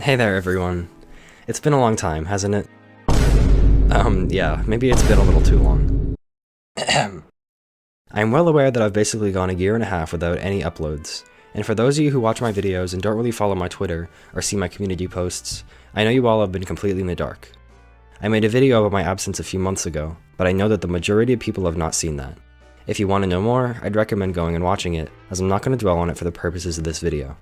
Hey there everyone. It's been a long time, hasn't it? Yeah, maybe it's been a little too long. I'm well aware that I've basically gone a year and a half without any uploads, and for those of you who watch my videos and don't really follow my Twitter or see my community posts, I know you all have been completely in the dark. I made a video about my absence a few months ago, but I know that the majority of people have not seen that. If you want to know more, I'd recommend going and watching it, as I'm not going to dwell on it for the purposes of this video.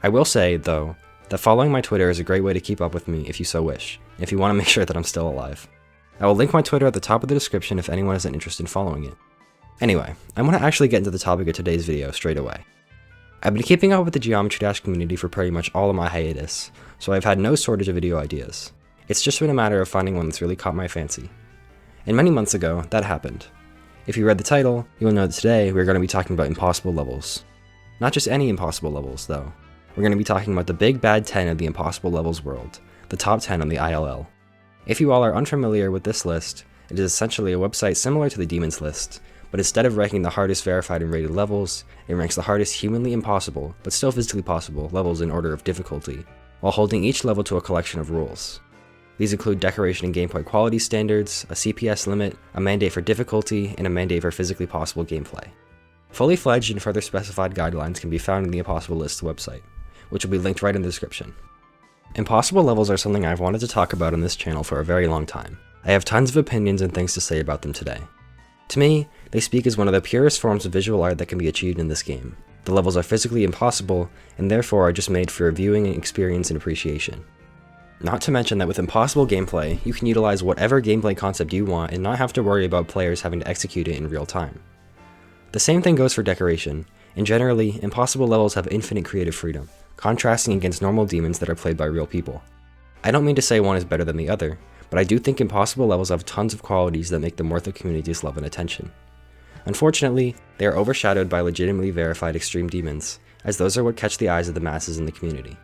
I will say, though, that following my Twitter is a great way to keep up with me if you so wish, if you want to make sure that I'm still alive. I will link my Twitter at the top of the description if anyone is interested in following it. Anyway, I want to actually get into the topic of today's video straight away. I've been keeping up with the Geometry Dash community for pretty much all of my hiatus, so I've had no shortage of video ideas. It's just been a matter of finding one that's really caught my fancy. And many months ago, that happened. If you read the title, you will know that today we're going to be talking about impossible levels. Not just any impossible levels, though. We're going to be talking about the big bad 10 of the impossible levels world, the top 10 on the ILL. If you all are unfamiliar with this list, it is essentially a website similar to the Demons list, but instead of ranking the hardest verified and rated levels, it ranks the hardest humanly impossible, but still physically possible, levels in order of difficulty, while holding each level to a collection of rules. These include decoration and gameplay quality standards, a CPS limit, a mandate for difficulty, and a mandate for physically possible gameplay. Fully fledged and further specified guidelines can be found in the Impossible List website, which will be linked right in the description. Impossible levels are something I've wanted to talk about on this channel for a very long time. I have tons of opinions and things to say about them today. To me, they speak as one of the purest forms of visual art that can be achieved in this game. The levels are physically impossible, and therefore are just made for viewing and experience and appreciation. Not to mention that with impossible gameplay, you can utilize whatever gameplay concept you want and not have to worry about players having to execute it in real time. The same thing goes for decoration, and generally, impossible levels have infinite creative freedom, contrasting against normal demons that are played by real people. I don't mean to say one is better than the other, but I do think impossible levels have tons of qualities that make them worth the community's love and attention. Unfortunately, they are overshadowed by legitimately verified extreme demons, as those are what catch the eyes of the masses in the community.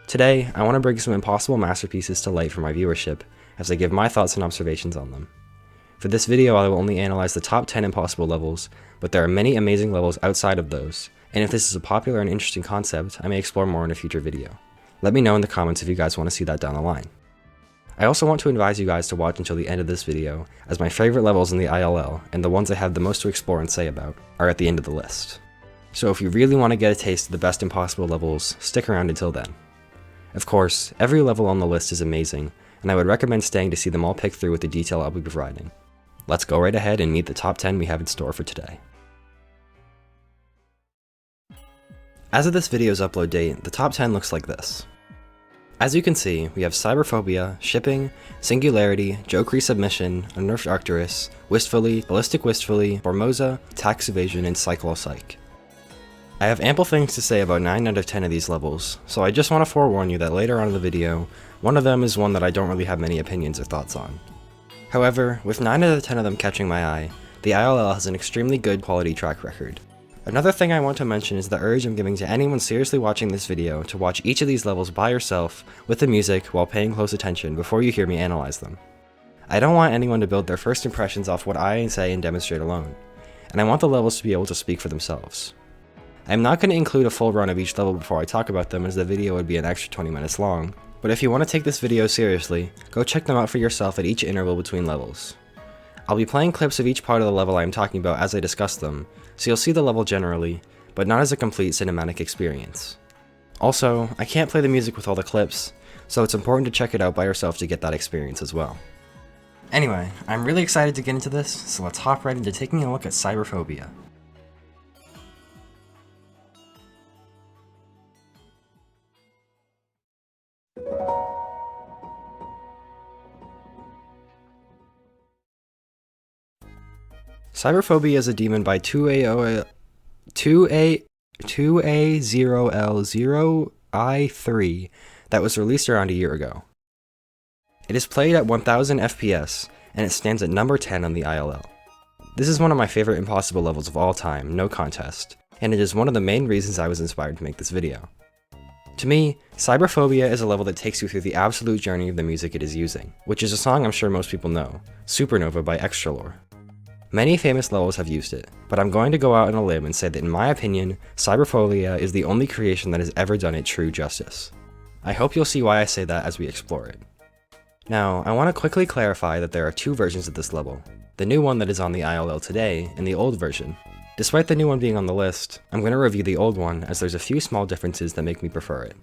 Today, I want to bring some impossible masterpieces to light for my viewership, as I give my thoughts and observations on them. For this video, I will only analyze the top 10 impossible levels, but there are many amazing levels outside of those, and if this is a popular and interesting concept, I may explore more in a future video. Let me know in the comments if you guys want to see that down the line. I also want to advise you guys to watch until the end of this video, as my favorite levels in the ILL, and the ones I have the most to explore and say about, are at the end of the list. So if you really want to get a taste of the best impossible levels, stick around until then. Of course, every level on the list is amazing, and I would recommend staying to see them all picked through with the detail I'll be providing. Let's go right ahead and meet the top 10 we have in store for today. As of this video's upload date, the top 10 looks like this. As you can see, we have cyberphobia, shipping, singularity, joke resubmission, unnerved arcturus, wistfully, ballistic wistfully, formosa, tax evasion, and cyclolcyc. I have ample things to say about 9 out of 10 of these levels, so I just want to forewarn you that later on in the video, one of them is one that I don't really have many opinions or thoughts on. However, with 9 out of 10 of them catching my eye, the ILL has an extremely good quality track record. Another thing I want to mention is the urge I'm giving to anyone seriously watching this video to watch each of these levels by yourself, with the music, while paying close attention before you hear me analyze them. I don't want anyone to build their first impressions off what I say and demonstrate alone, and I want the levels to be able to speak for themselves. I'm not going to include a full run of each level before I talk about them, as the video would be an extra 20 minutes long, but if you want to take this video seriously, go check them out for yourself at each interval between levels. I'll be playing clips of each part of the level I am talking about as I discuss them, so you'll see the level generally, but not as a complete cinematic experience. Also, I can't play the music with all the clips, so it's important to check it out by yourself to get that experience as well. Anyway, I'm really excited to get into this, so let's hop right into taking a look at cyberphobia. Cyberphobia is a demon by 2A0L0I3 that was released around a year ago. It is played at 1000 FPS, and it stands at number 10 on the ILL. This is one of my favorite impossible levels of all time, no contest, and it is one of the main reasons I was inspired to make this video. To me, cyberphobia is a level that takes you through the absolute journey of the music it is using, which is a song I'm sure most people know, Supernova by Extralore. Many famous levels have used it, but I'm going to go out on a limb and say that in my opinion, cyberphobia is the only creation that has ever done it true justice. I hope you'll see why I say that as we explore it. Now, I want to quickly clarify that there are two versions of this level, the new one that is on the ILL today, and the old version. Despite the new one being on the list, I'm going to review the old one as there's a few small differences that make me prefer it.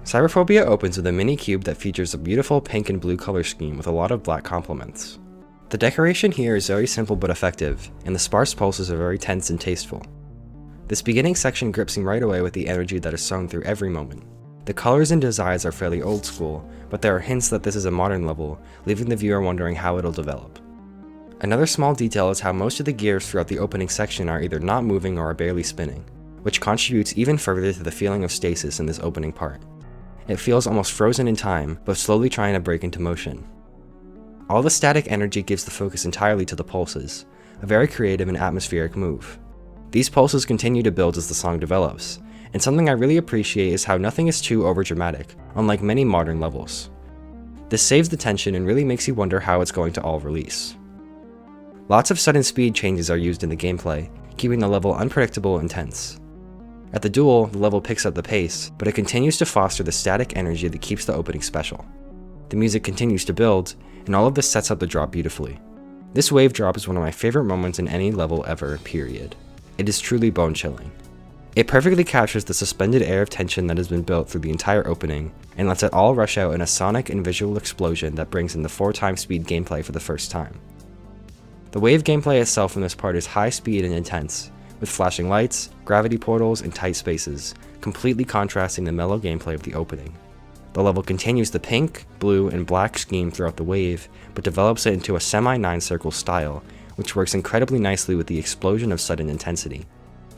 Cyberphobia opens with a mini cube that features a beautiful pink and blue color scheme with a lot of black complements. The decoration here is very simple but effective, and the sparse pulses are very tense and tasteful. This beginning section grips me right away with the energy that is sown through every moment. The colors and designs are fairly old school, but there are hints that this is a modern level, leaving the viewer wondering how it'll develop. Another small detail is how most of the gears throughout the opening section are either not moving or are barely spinning, which contributes even further to the feeling of stasis in this opening part. It feels almost frozen in time, but slowly trying to break into motion. All the static energy gives the focus entirely to the pulses, a very creative and atmospheric move. These pulses continue to build as the song develops, and something I really appreciate is how nothing is too overdramatic, unlike many modern levels. This saves the tension and really makes you wonder how it's going to all release. Lots of sudden speed changes are used in the gameplay, keeping the level unpredictable and tense. At the duel, the level picks up the pace, but it continues to foster the static energy that keeps the opening special. The music continues to build, and all of this sets up the drop beautifully. This wave drop is one of my favorite moments in any level ever, period. It is truly bone-chilling. It perfectly captures the suspended air of tension that has been built through the entire opening, and lets it all rush out in a sonic and visual explosion that brings in the 4x speed gameplay for the first time. The wave gameplay itself in this part is high speed and intense, with flashing lights, gravity portals, and tight spaces, completely contrasting the mellow gameplay of the opening. The level continues the pink, blue, and black scheme throughout the wave, but develops it into a semi-9 circle style, which works incredibly nicely with the explosion of sudden intensity.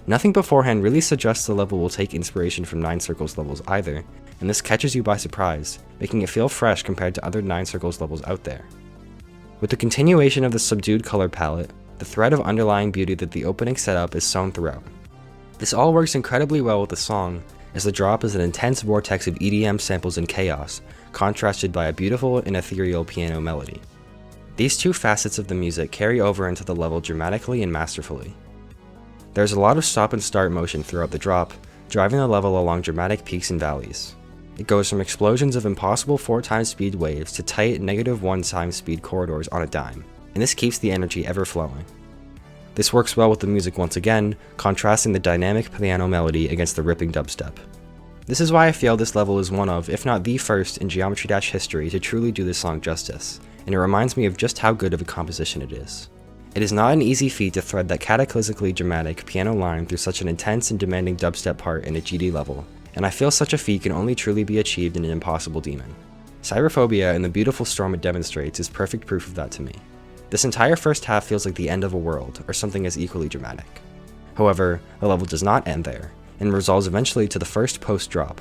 Nothing beforehand really suggests the level will take inspiration from 9 circles levels either, and this catches you by surprise, making it feel fresh compared to other 9 circles levels out there. With the continuation of the subdued color palette, the thread of underlying beauty that the opening setup is sewn throughout. This all works incredibly well with the song, as the drop is an intense vortex of EDM samples and chaos, contrasted by a beautiful and ethereal piano melody. These two facets of the music carry over into the level dramatically and masterfully. There's a lot of stop and start motion throughout the drop, driving the level along dramatic peaks and valleys. It goes from explosions of impossible 4x speed waves to tight -1 speed corridors on a dime, and this keeps the energy ever flowing. This works well with the music once again, contrasting the dynamic piano melody against the ripping dubstep. This is why I feel this level is one of, if not the first in Geometry Dash history to truly do this song justice, and it reminds me of just how good of a composition it is. It is not an easy feat to thread that cataclysmically dramatic piano line through such an intense and demanding dubstep part in a GD level, and I feel such a feat can only truly be achieved in an impossible demon. Cyberphobia and the beautiful storm it demonstrates is perfect proof of that to me. This entire first half feels like the end of a world, or something as equally dramatic. However, the level does not end there, and resolves eventually to the first post-drop.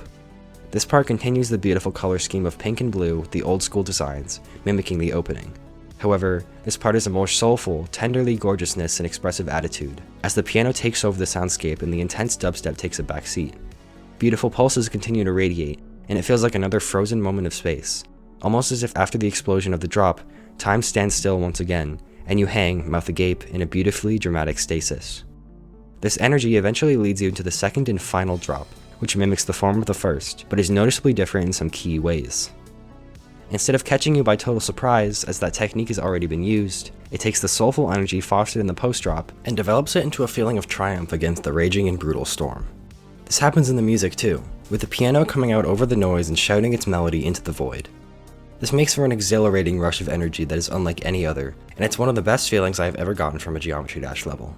This part continues the beautiful color scheme of pink and blue with the old school designs, mimicking the opening. However, this part is a more soulful, tenderly gorgeousness and expressive attitude, as the piano takes over the soundscape and the intense dubstep takes a back seat. Beautiful pulses continue to radiate, and it feels like another frozen moment of space, almost as if after the explosion of the drop, time stands still once again, and you hang, mouth agape, in a beautifully dramatic stasis. This energy eventually leads you into the second and final drop, which mimics the form of the first, but is noticeably different in some key ways. Instead of catching you by total surprise, as that technique has already been used, it takes the soulful energy fostered in the post-drop and develops it into a feeling of triumph against the raging and brutal storm. This happens in the music too, with the piano coming out over the noise and shouting its melody into the void. This makes for an exhilarating rush of energy that is unlike any other, and it's one of the best feelings I have ever gotten from a Geometry Dash level.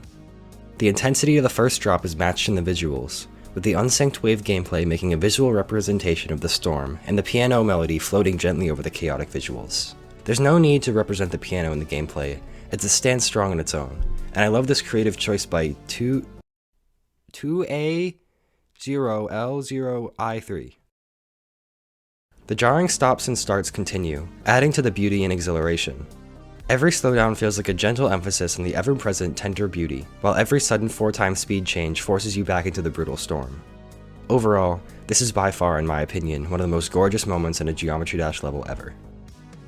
The intensity of the first drop is matched in the visuals, with the unsynced wave gameplay making a visual representation of the storm, and the piano melody floating gently over the chaotic visuals. There's no need to represent the piano in the gameplay, as it stands strong on its own, and I love this creative choice by 2A0L0I3. The jarring stops and starts continue, adding to the beauty and exhilaration. Every slowdown feels like a gentle emphasis on the ever-present tender beauty, while every sudden 4x speed change forces you back into the brutal storm. Overall, this is by far, in my opinion, one of the most gorgeous moments in a Geometry Dash level ever.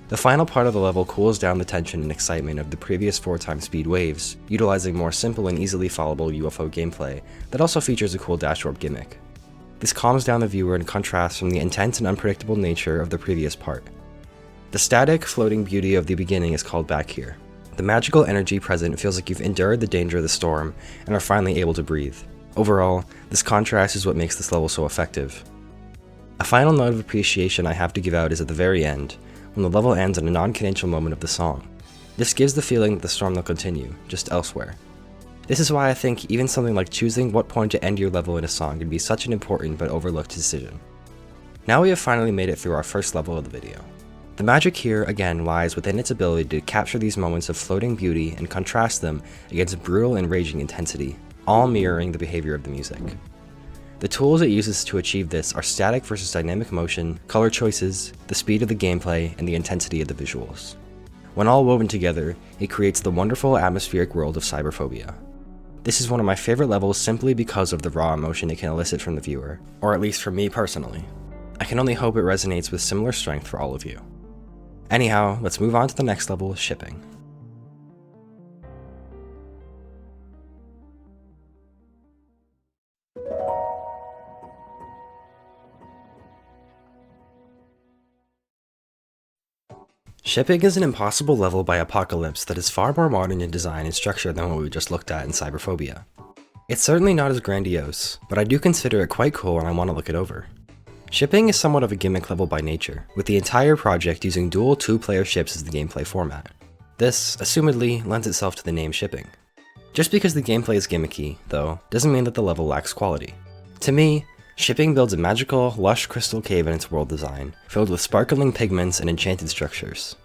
The final part of the level cools down the tension and excitement of the previous 4x speed waves, utilizing more simple and easily followable UFO gameplay that also features a cool dash warp gimmick. This calms down the viewer in contrast from the intense and unpredictable nature of the previous part. The static, floating beauty of the beginning is called back here. The magical energy present feels like you've endured the danger of the storm and are finally able to breathe. Overall, this contrast is what makes this level so effective. A final note of appreciation I have to give out is at the very end, when the level ends on a non-cadential moment of the song. This gives the feeling that the storm will continue, just elsewhere. This is why I think even something like choosing what point to end your level in a song can be such an important but overlooked decision. Now we have finally made it through our first level of the video. The magic here, again, lies within its ability to capture these moments of floating beauty and contrast them against brutal and raging intensity, all mirroring the behavior of the music. The tools it uses to achieve this are static versus dynamic motion, color choices, the speed of the gameplay, and the intensity of the visuals. When all woven together, it creates the wonderful atmospheric world of cyberphobia. This is one of my favorite levels simply because of the raw emotion it can elicit from the viewer, or at least from me personally. I can only hope it resonates with similar strength for all of you. Anyhow, let's move on to the next level, shipping. Shipping is an impossible level by Apocalypse that is far more modern in design and structure than what we just looked at in Cyberphobia. It's certainly not as grandiose, but I do consider it quite cool and I want to look it over. Shipping is somewhat of a gimmick level by nature, with the entire project using dual 2-player ships as the gameplay format. This, assumedly, lends itself to the name shipping. Just because the gameplay is gimmicky, though, doesn't mean that the level lacks quality. To me, shipping builds a magical, lush crystal cave in its world design, filled with sparkling pigments and enchanted structures.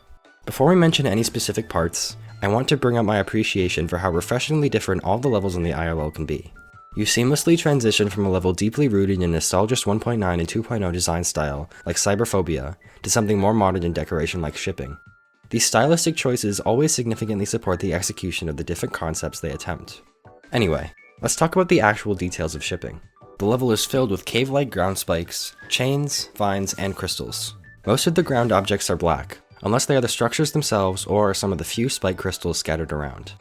Before we mention any specific parts, I want to bring up my appreciation for how refreshingly different all the levels in the ILL can be. You seamlessly transition from a level deeply rooted in nostalgic 1.9 and 2.0 design style, like Cyberphobia, to something more modern in decoration like shipping. These stylistic choices always significantly support the execution of the different concepts they attempt. Anyway, let's talk about the actual details of shipping. The level is filled with cave-like ground spikes, chains, vines, and crystals. Most of the ground objects are black, unless they are the structures themselves or some of the few spike crystals scattered around.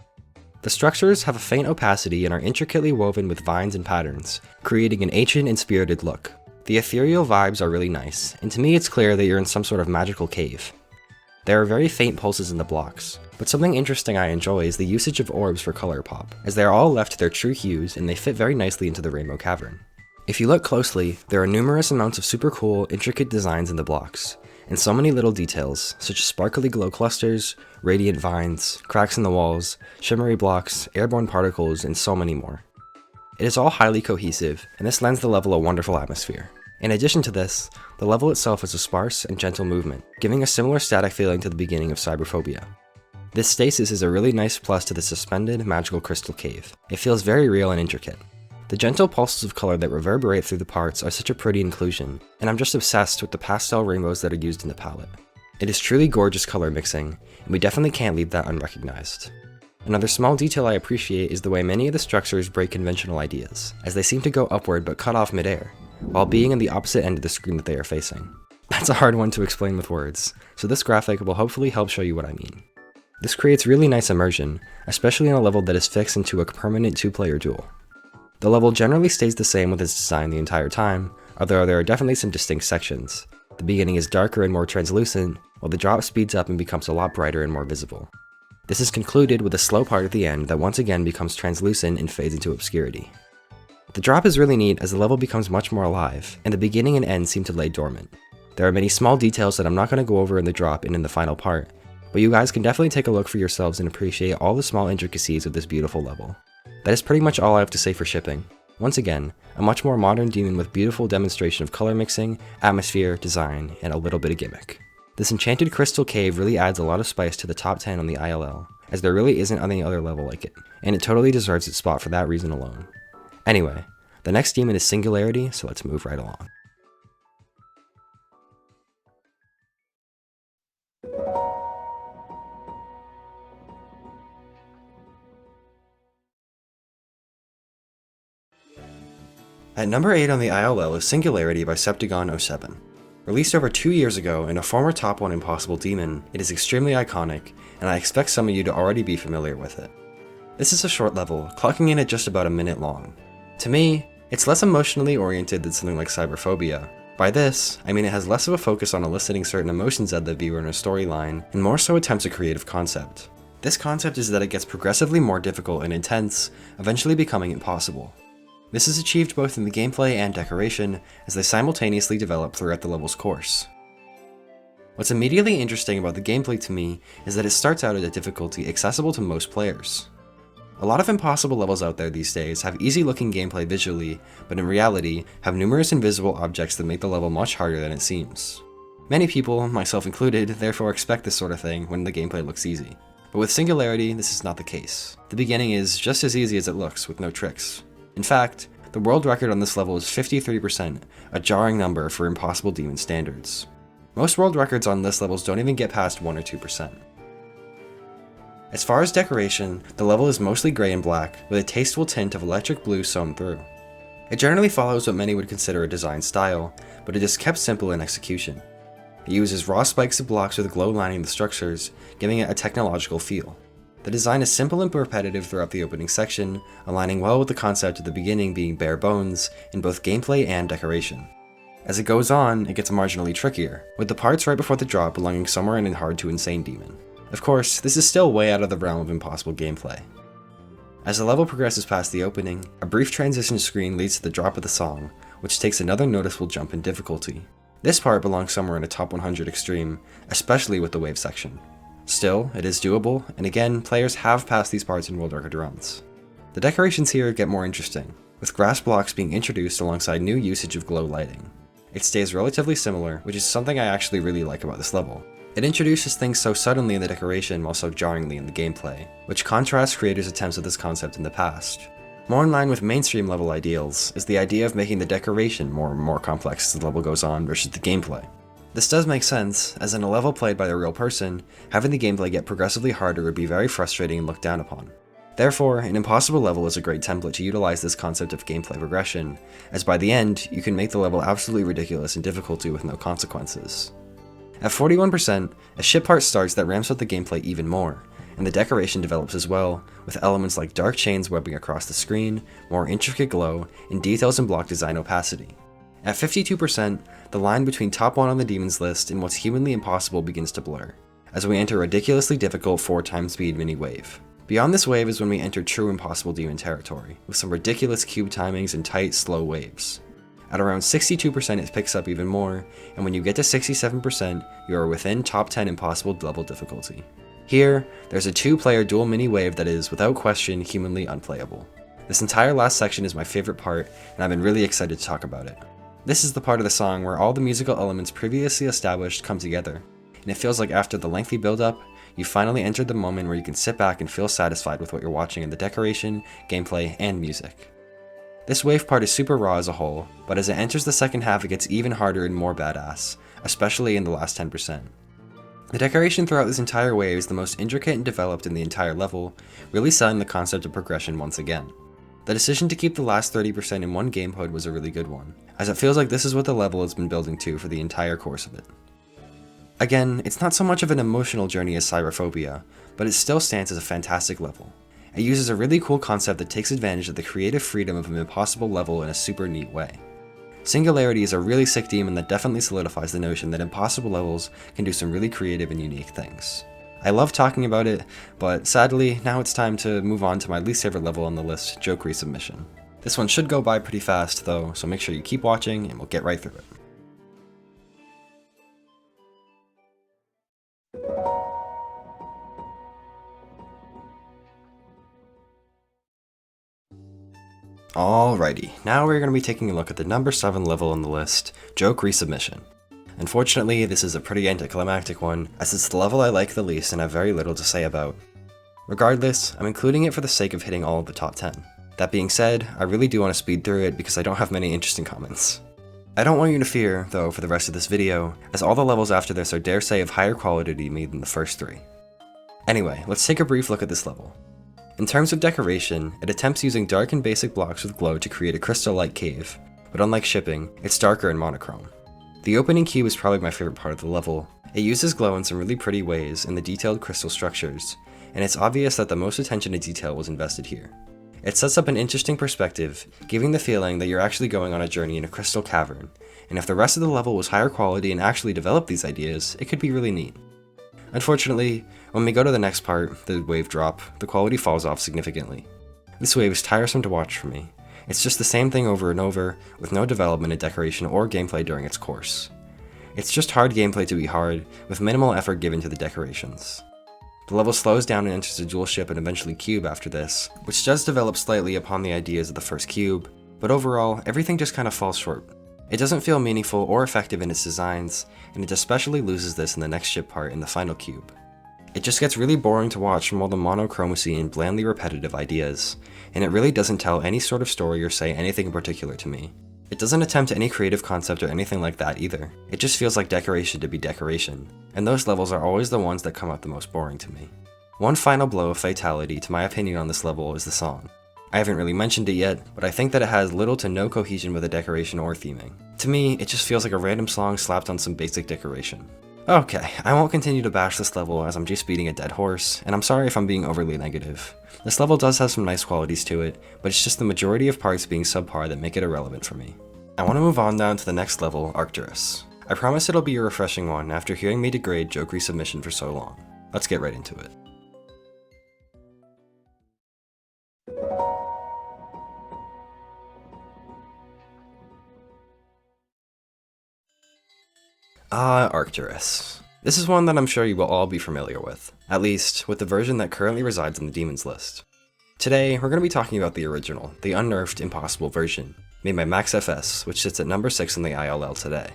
The structures have a faint opacity and are intricately woven with vines and patterns, creating an ancient and spirited look. The ethereal vibes are really nice, and to me it's clear that you're in some sort of magical cave. There are very faint pulses in the blocks, but something interesting I enjoy is the usage of orbs for color pop, as they are all left to their true hues and they fit very nicely into the rainbow cavern. If you look closely, there are numerous amounts of super cool, intricate designs in the blocks, and so many little details, such as sparkly glow clusters, radiant vines, cracks in the walls, shimmery blocks, airborne particles, and so many more. It is all highly cohesive, and this lends the level a wonderful atmosphere. In addition to this, the level itself is a sparse and gentle movement, giving a similar static feeling to the beginning of Cyberphobia. This stasis is a really nice plus to the suspended, magical crystal cave. It feels very real and intricate. The gentle pulses of color that reverberate through the parts are such a pretty inclusion, and I'm just obsessed with the pastel rainbows that are used in the palette. It is truly gorgeous color mixing, and we definitely can't leave that unrecognized. Another small detail I appreciate is the way many of the structures break conventional ideas, as they seem to go upward but cut off midair, while being on the opposite end of the screen that they are facing. That's a hard one to explain with words, so this graphic will hopefully help show you what I mean. This creates really nice immersion, especially on a level that is fixed into a permanent 2-player duel. The level generally stays the same with its design the entire time, although there are definitely some distinct sections. The beginning is darker and more translucent, while the drop speeds up and becomes a lot brighter and more visible. This is concluded with a slow part at the end that once again becomes translucent and fades into obscurity. The drop is really neat as the level becomes much more alive, and the beginning and end seem to lay dormant. There are many small details that I'm not going to go over in the drop and in the final part, but you guys can definitely take a look for yourselves and appreciate all the small intricacies of this beautiful level. That is pretty much all I have to say for shipping. Once again, a much more modern demon with beautiful demonstration of color mixing, atmosphere, design, and a little bit of gimmick. This enchanted crystal cave really adds a lot of spice to the top 10 on the ILL, as there really isn't any other level like it, and it totally deserves its spot for that reason alone. Anyway, the next demon is Singularity, so let's move right along. At number 8 on the ILL is Singularity by Septagon07. Released over 2 years ago and a former top 1 Impossible Demon, it is extremely iconic, and I expect some of you to already be familiar with it. This is a short level, clocking in at just about a minute long. To me, It's less emotionally oriented than something like cyberphobia. By this, I mean it has less of a focus on eliciting certain emotions out of the viewer in a storyline, and more so attempts a creative concept. This concept is that it gets progressively more difficult and intense, eventually becoming impossible. This is achieved both in the gameplay and decoration, as they simultaneously develop throughout the level's course. What's immediately interesting about the gameplay to me is that it starts out at a difficulty accessible to most players. A lot of impossible levels out there these days have easy looking gameplay visually, but in reality have numerous invisible objects that make the level much harder than it seems. Many people, myself included, therefore expect this sort of thing when the gameplay looks easy. But with Singularity, this is not the case. The beginning is just as easy as it looks, with no tricks. In fact, the world record on this level is 53%, a jarring number for impossible demon standards. Most world records on this levels don't even get past 1 or 2%. As far as decoration, the level is mostly grey and black, with a tasteful tint of electric blue sewn through. It generally follows what many would consider a design style, but it is kept simple in execution. It uses raw spikes of blocks with glow lining the structures, giving it a technological feel. The design is simple and repetitive throughout the opening section, aligning well with the concept at the beginning being bare bones in both gameplay and decoration. As it goes on, it gets marginally trickier, with the parts right before the drop belonging somewhere in a hard to insane demon. Of course, this is still way out of the realm of impossible gameplay. As the level progresses past the opening, a brief transition screen leads to the drop of the song, which takes another noticeable jump in difficulty. This part belongs somewhere in a top 100 extreme, especially with the wave section. Still, it is doable, and again, players have passed these parts in world record runs. The decorations here get more interesting, with grass blocks being introduced alongside new usage of glow lighting. It stays relatively similar, which is something I actually really like about this level. It introduces things so suddenly in the decoration while so jarringly in the gameplay, which contrasts creators' attempts at this concept in the past. More in line with mainstream level ideals is the idea of making the decoration more complex as the level goes on versus the gameplay. This does make sense, as in a level played by a real person, having the gameplay get progressively harder would be very frustrating and looked down upon. Therefore, an impossible level is a great template to utilize this concept of gameplay progression, as by the end, you can make the level absolutely ridiculous in difficulty with no consequences. At 41%, a ship part starts that ramps up the gameplay even more, and the decoration develops as well, with elements like dark chains webbing across the screen, more intricate glow, and details in block design opacity. At 52%, the line between top 1 on the demons list and what's humanly impossible begins to blur, as we enter a ridiculously difficult 4x speed mini wave. Beyond this wave is when we enter true impossible demon territory, with some ridiculous cube timings and tight, slow waves. At around 62% it picks up even more, and when you get to 67%, you are within top 10 impossible level difficulty. Here, there's a 2-player dual mini wave that is, without question, humanly unplayable. This entire last section is my favorite part, and I've been really excited to talk about it. This is the part of the song where all the musical elements previously established come together, and it feels like after the lengthy build-up, you finally entered the moment where you can sit back and feel satisfied with what you're watching in the decoration, gameplay, and music. This wave part is super raw as a whole, but as it enters the second half it gets even harder and more badass, especially in the last 10%. The decoration throughout this entire wave is the most intricate and developed in the entire level, really selling the concept of progression once again. The decision to keep the last 30% in one game HUD was a really good one, as it feels like this is what the level has been building to for the entire course of it. Again, it's not so much of an emotional journey as cyberphobia, but it still stands as a fantastic level. It uses a really cool concept that takes advantage of the creative freedom of an impossible level in a super neat way. Singularity is a really sick demon that definitely solidifies the notion that impossible levels can do some really creative and unique things. I love talking about it, but sadly, now it's time to move on to my least favorite level on the list, joke resubmission. This one should go by pretty fast though, so make sure you keep watching and we'll get right through it. Alrighty, now we're going to be taking a look at the number 7 level on the list, joke resubmission. Unfortunately, this is a pretty anticlimactic one, as it's the level I like the least and have very little to say about. Regardless, I'm including it for the sake of hitting all of the top 10. That being said, I really do want to speed through it because I don't have many interesting comments. I don't want you to fear, though, for the rest of this video, as all the levels after this are dare say of higher quality to me than the first 3. Anyway, let's take a brief look at this level. In terms of decoration, it attempts using dark and basic blocks with glow to create a crystal-like cave, but unlike shipping, it's darker and monochrome. The opening cube is probably my favorite part of the level. It uses glow in some really pretty ways in the detailed crystal structures, and it's obvious that the most attention to detail was invested here. It sets up an interesting perspective, giving the feeling that you're actually going on a journey in a crystal cavern, and if the rest of the level was higher quality and actually developed these ideas, it could be really neat. Unfortunately, when we go to the next part, the wave drop, the quality falls off significantly. This wave is tiresome to watch for me. It's just the same thing over and over, with no development in decoration or gameplay during its course. It's just hard gameplay to be hard, with minimal effort given to the decorations. The level slows down and enters a dual ship and eventually cube after this, which does develop slightly upon the ideas of the first cube, but overall, everything just kind of falls short. It doesn't feel meaningful or effective in its designs, and it especially loses this in the next ship part in the final cube. It just gets really boring to watch from all the monochromacy and blandly repetitive ideas, and it really doesn't tell any sort of story or say anything in particular to me. It doesn't attempt any creative concept or anything like that either. It just feels like decoration to be decoration, and those levels are always the ones that come out the most boring to me. One final blow of fatality to my opinion on this level is the song. I haven't really mentioned it yet, but I think that it has little to no cohesion with the decoration or theming. To me, it just feels like a random song slapped on some basic decoration. Okay, I won't continue to bash this level as I'm just beating a dead horse, and I'm sorry if I'm being overly negative. This level does have some nice qualities to it, but it's just the majority of parts being subpar that make it irrelevant for me. I want to move on down to the next level, Arcturus. I promise it'll be a refreshing one after hearing me degrade joke resubmission for so long. Let's get right into it. Arcturus. This is one that I'm sure you will all be familiar with, at least with the version that currently resides on the Demons list. Today, we're going to be talking about the original, the unnerfed Impossible version, made by MaxFS, which sits at number 6 on the ILL today.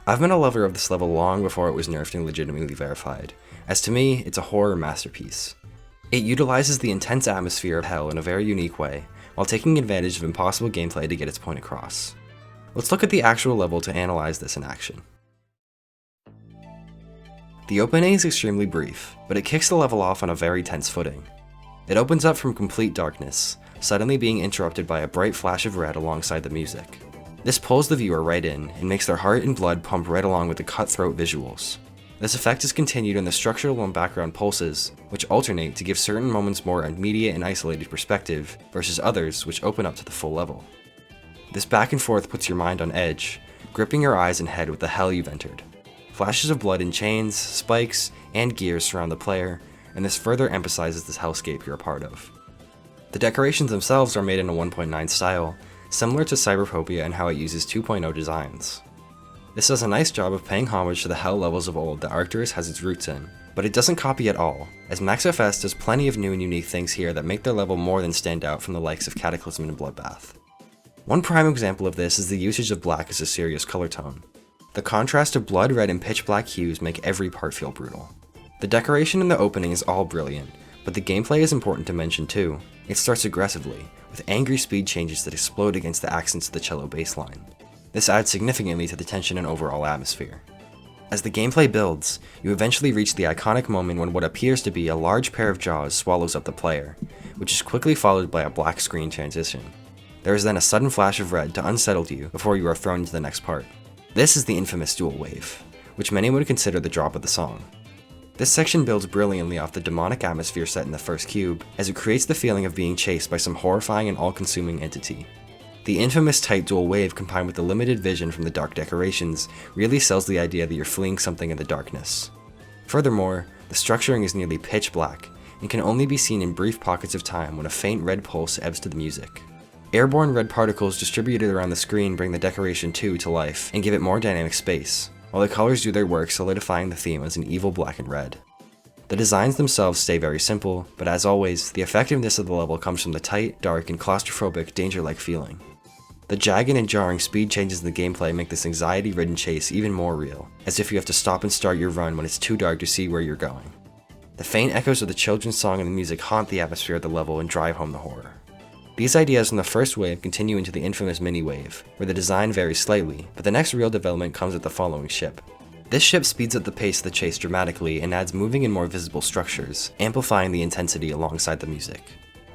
I've been a lover of this level long before it was nerfed and legitimately verified, as to me, it's a horror masterpiece. It utilizes the intense atmosphere of hell in a very unique way, while taking advantage of impossible gameplay to get its point across. Let's look at the actual level to analyze this in action. The opening is extremely brief, but it kicks the level off on a very tense footing. It opens up from complete darkness, suddenly being interrupted by a bright flash of red alongside the music. This pulls the viewer right in, and makes their heart and blood pump right along with the cutthroat visuals. This effect is continued in the structural and background pulses, which alternate to give certain moments more immediate and isolated perspective, versus others which open up to the full level. This back and forth puts your mind on edge, gripping your eyes and head with the hell you've entered. Flashes of blood in chains, spikes, and gears surround the player, and this further emphasizes this hellscape you're a part of. The decorations themselves are made in a 1.9 style, similar to cyberphobia in how it uses 2.0 designs. This does a nice job of paying homage to the hell levels of old that Arcturus has its roots in, but it doesn't copy at all, as MaxFS does plenty of new and unique things here that make their level more than stand out from the likes of Cataclysm and Bloodbath. One prime example of this is the usage of black as a serious color tone. The contrast of blood red and pitch black hues make every part feel brutal. The decoration in the opening is all brilliant, but the gameplay is important to mention too. It starts aggressively, with angry speed changes that explode against the accents of the cello bass line. This adds significantly to the tension and overall atmosphere. As the gameplay builds, you eventually reach the iconic moment when what appears to be a large pair of jaws swallows up the player, which is quickly followed by a black screen transition. There is then a sudden flash of red to unsettle you before you are thrown into the next part. This is the infamous dual wave, which many would consider the drop of the song. This section builds brilliantly off the demonic atmosphere set in the first cube, as it creates the feeling of being chased by some horrifying and all-consuming entity. The infamous tight dual wave combined with the limited vision from the dark decorations really sells the idea that you're fleeing something in the darkness. Furthermore, the structuring is nearly pitch black, and can only be seen in brief pockets of time when a faint red pulse ebbs to the music. Airborne red particles distributed around the screen bring the decoration to life and give it more dynamic space, while the colors do their work solidifying the theme as an evil black and red. The designs themselves stay very simple, but as always, the effectiveness of the level comes from the tight, dark, and claustrophobic, danger-like feeling. The jagged and jarring speed changes in the gameplay make this anxiety-ridden chase even more real, as if you have to stop and start your run when it's too dark to see where you're going. The faint echoes of the children's song and the music haunt the atmosphere of the level and drive home the horror. These ideas from the first wave continue into the infamous mini-wave, where the design varies slightly, but the next real development comes with the following ship. This ship speeds up the pace of the chase dramatically and adds moving and more visible structures, amplifying the intensity alongside the music.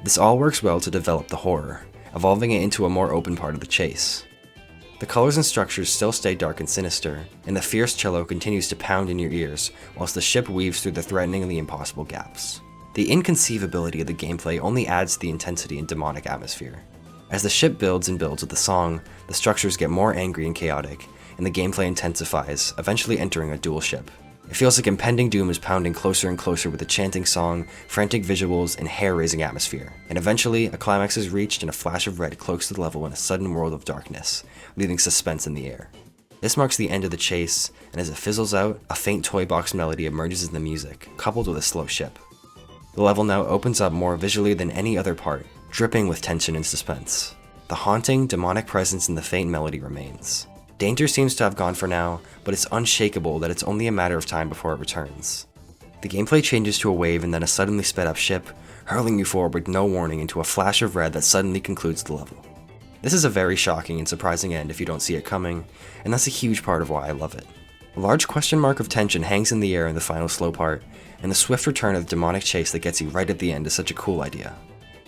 This all works well to develop the horror, evolving it into a more open part of the chase. The colors and structures still stay dark and sinister, and the fierce cello continues to pound in your ears, whilst the ship weaves through the threatening and the impossible gaps. The inconceivability of the gameplay only adds to the intensity and demonic atmosphere. As the ship builds and builds with the song, the structures get more angry and chaotic, and the gameplay intensifies, eventually entering a dual ship. It feels like impending doom is pounding closer and closer with a chanting song, frantic visuals, and hair-raising atmosphere. And eventually, a climax is reached and a flash of red cloaks the level in a sudden world of darkness, leaving suspense in the air. This marks the end of the chase, and as it fizzles out, a faint toy box melody emerges in the music, coupled with a slow ship. The level now opens up more visually than any other part, dripping with tension and suspense. The haunting, demonic presence in the faint melody remains. Danger seems to have gone for now, but it's unshakable that it's only a matter of time before it returns. The gameplay changes to a wave and then a suddenly sped up ship, hurling you forward with no warning into a flash of red that suddenly concludes the level. This is a very shocking and surprising end if you don't see it coming, and that's a huge part of why I love it. A large question mark of tension hangs in the air in the final slow part, and the swift return of the demonic chase that gets you right at the end is such a cool idea.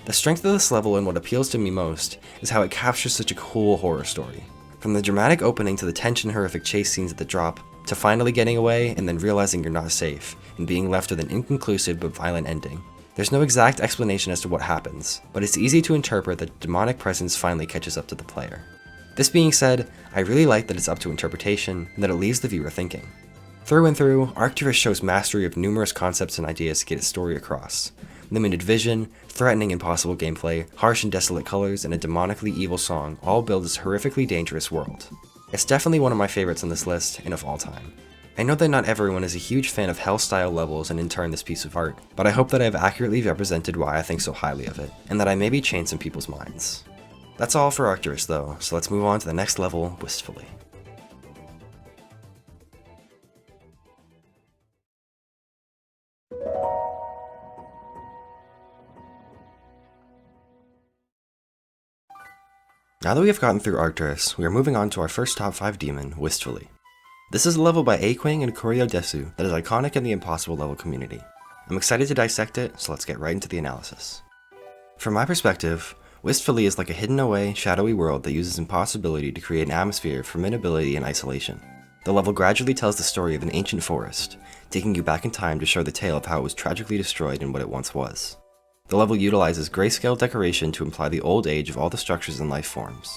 The strength of this level and what appeals to me most is how it captures such a cool horror story. From the dramatic opening to the tension horrific chase scenes at the drop, to finally getting away and then realizing you're not safe, and being left with an inconclusive but violent ending. There's no exact explanation as to what happens, but it's easy to interpret that the demonic presence finally catches up to the player. This being said, I really like that it's up to interpretation, and that it leaves the viewer thinking. Through and through, Arcturus shows mastery of numerous concepts and ideas to get its story across. Limited vision, threatening and possible gameplay, harsh and desolate colors, and a demonically evil song all build this horrifically dangerous world. It's definitely one of my favorites on this list, and of all time. I know that not everyone is a huge fan of hell-style levels and in turn this piece of art, but I hope that I have accurately represented why I think so highly of it, and that I maybe changed some people's minds. That's all for Arcturus though, so let's move on to the next level, Wistfully. Now that we have gotten through Arcturus, we are moving on to our first top 5 demon, Wistfully. This is a level by Akwing and Kuryodesu that is iconic in the impossible level community. I'm excited to dissect it, so let's get right into the analysis. From my perspective, Wistfully is like a hidden away, shadowy world that uses impossibility to create an atmosphere of formidability and isolation. The level gradually tells the story of an ancient forest, taking you back in time to show the tale of how it was tragically destroyed and what it once was. The level utilizes grayscale decoration to imply the old age of all the structures and life forms.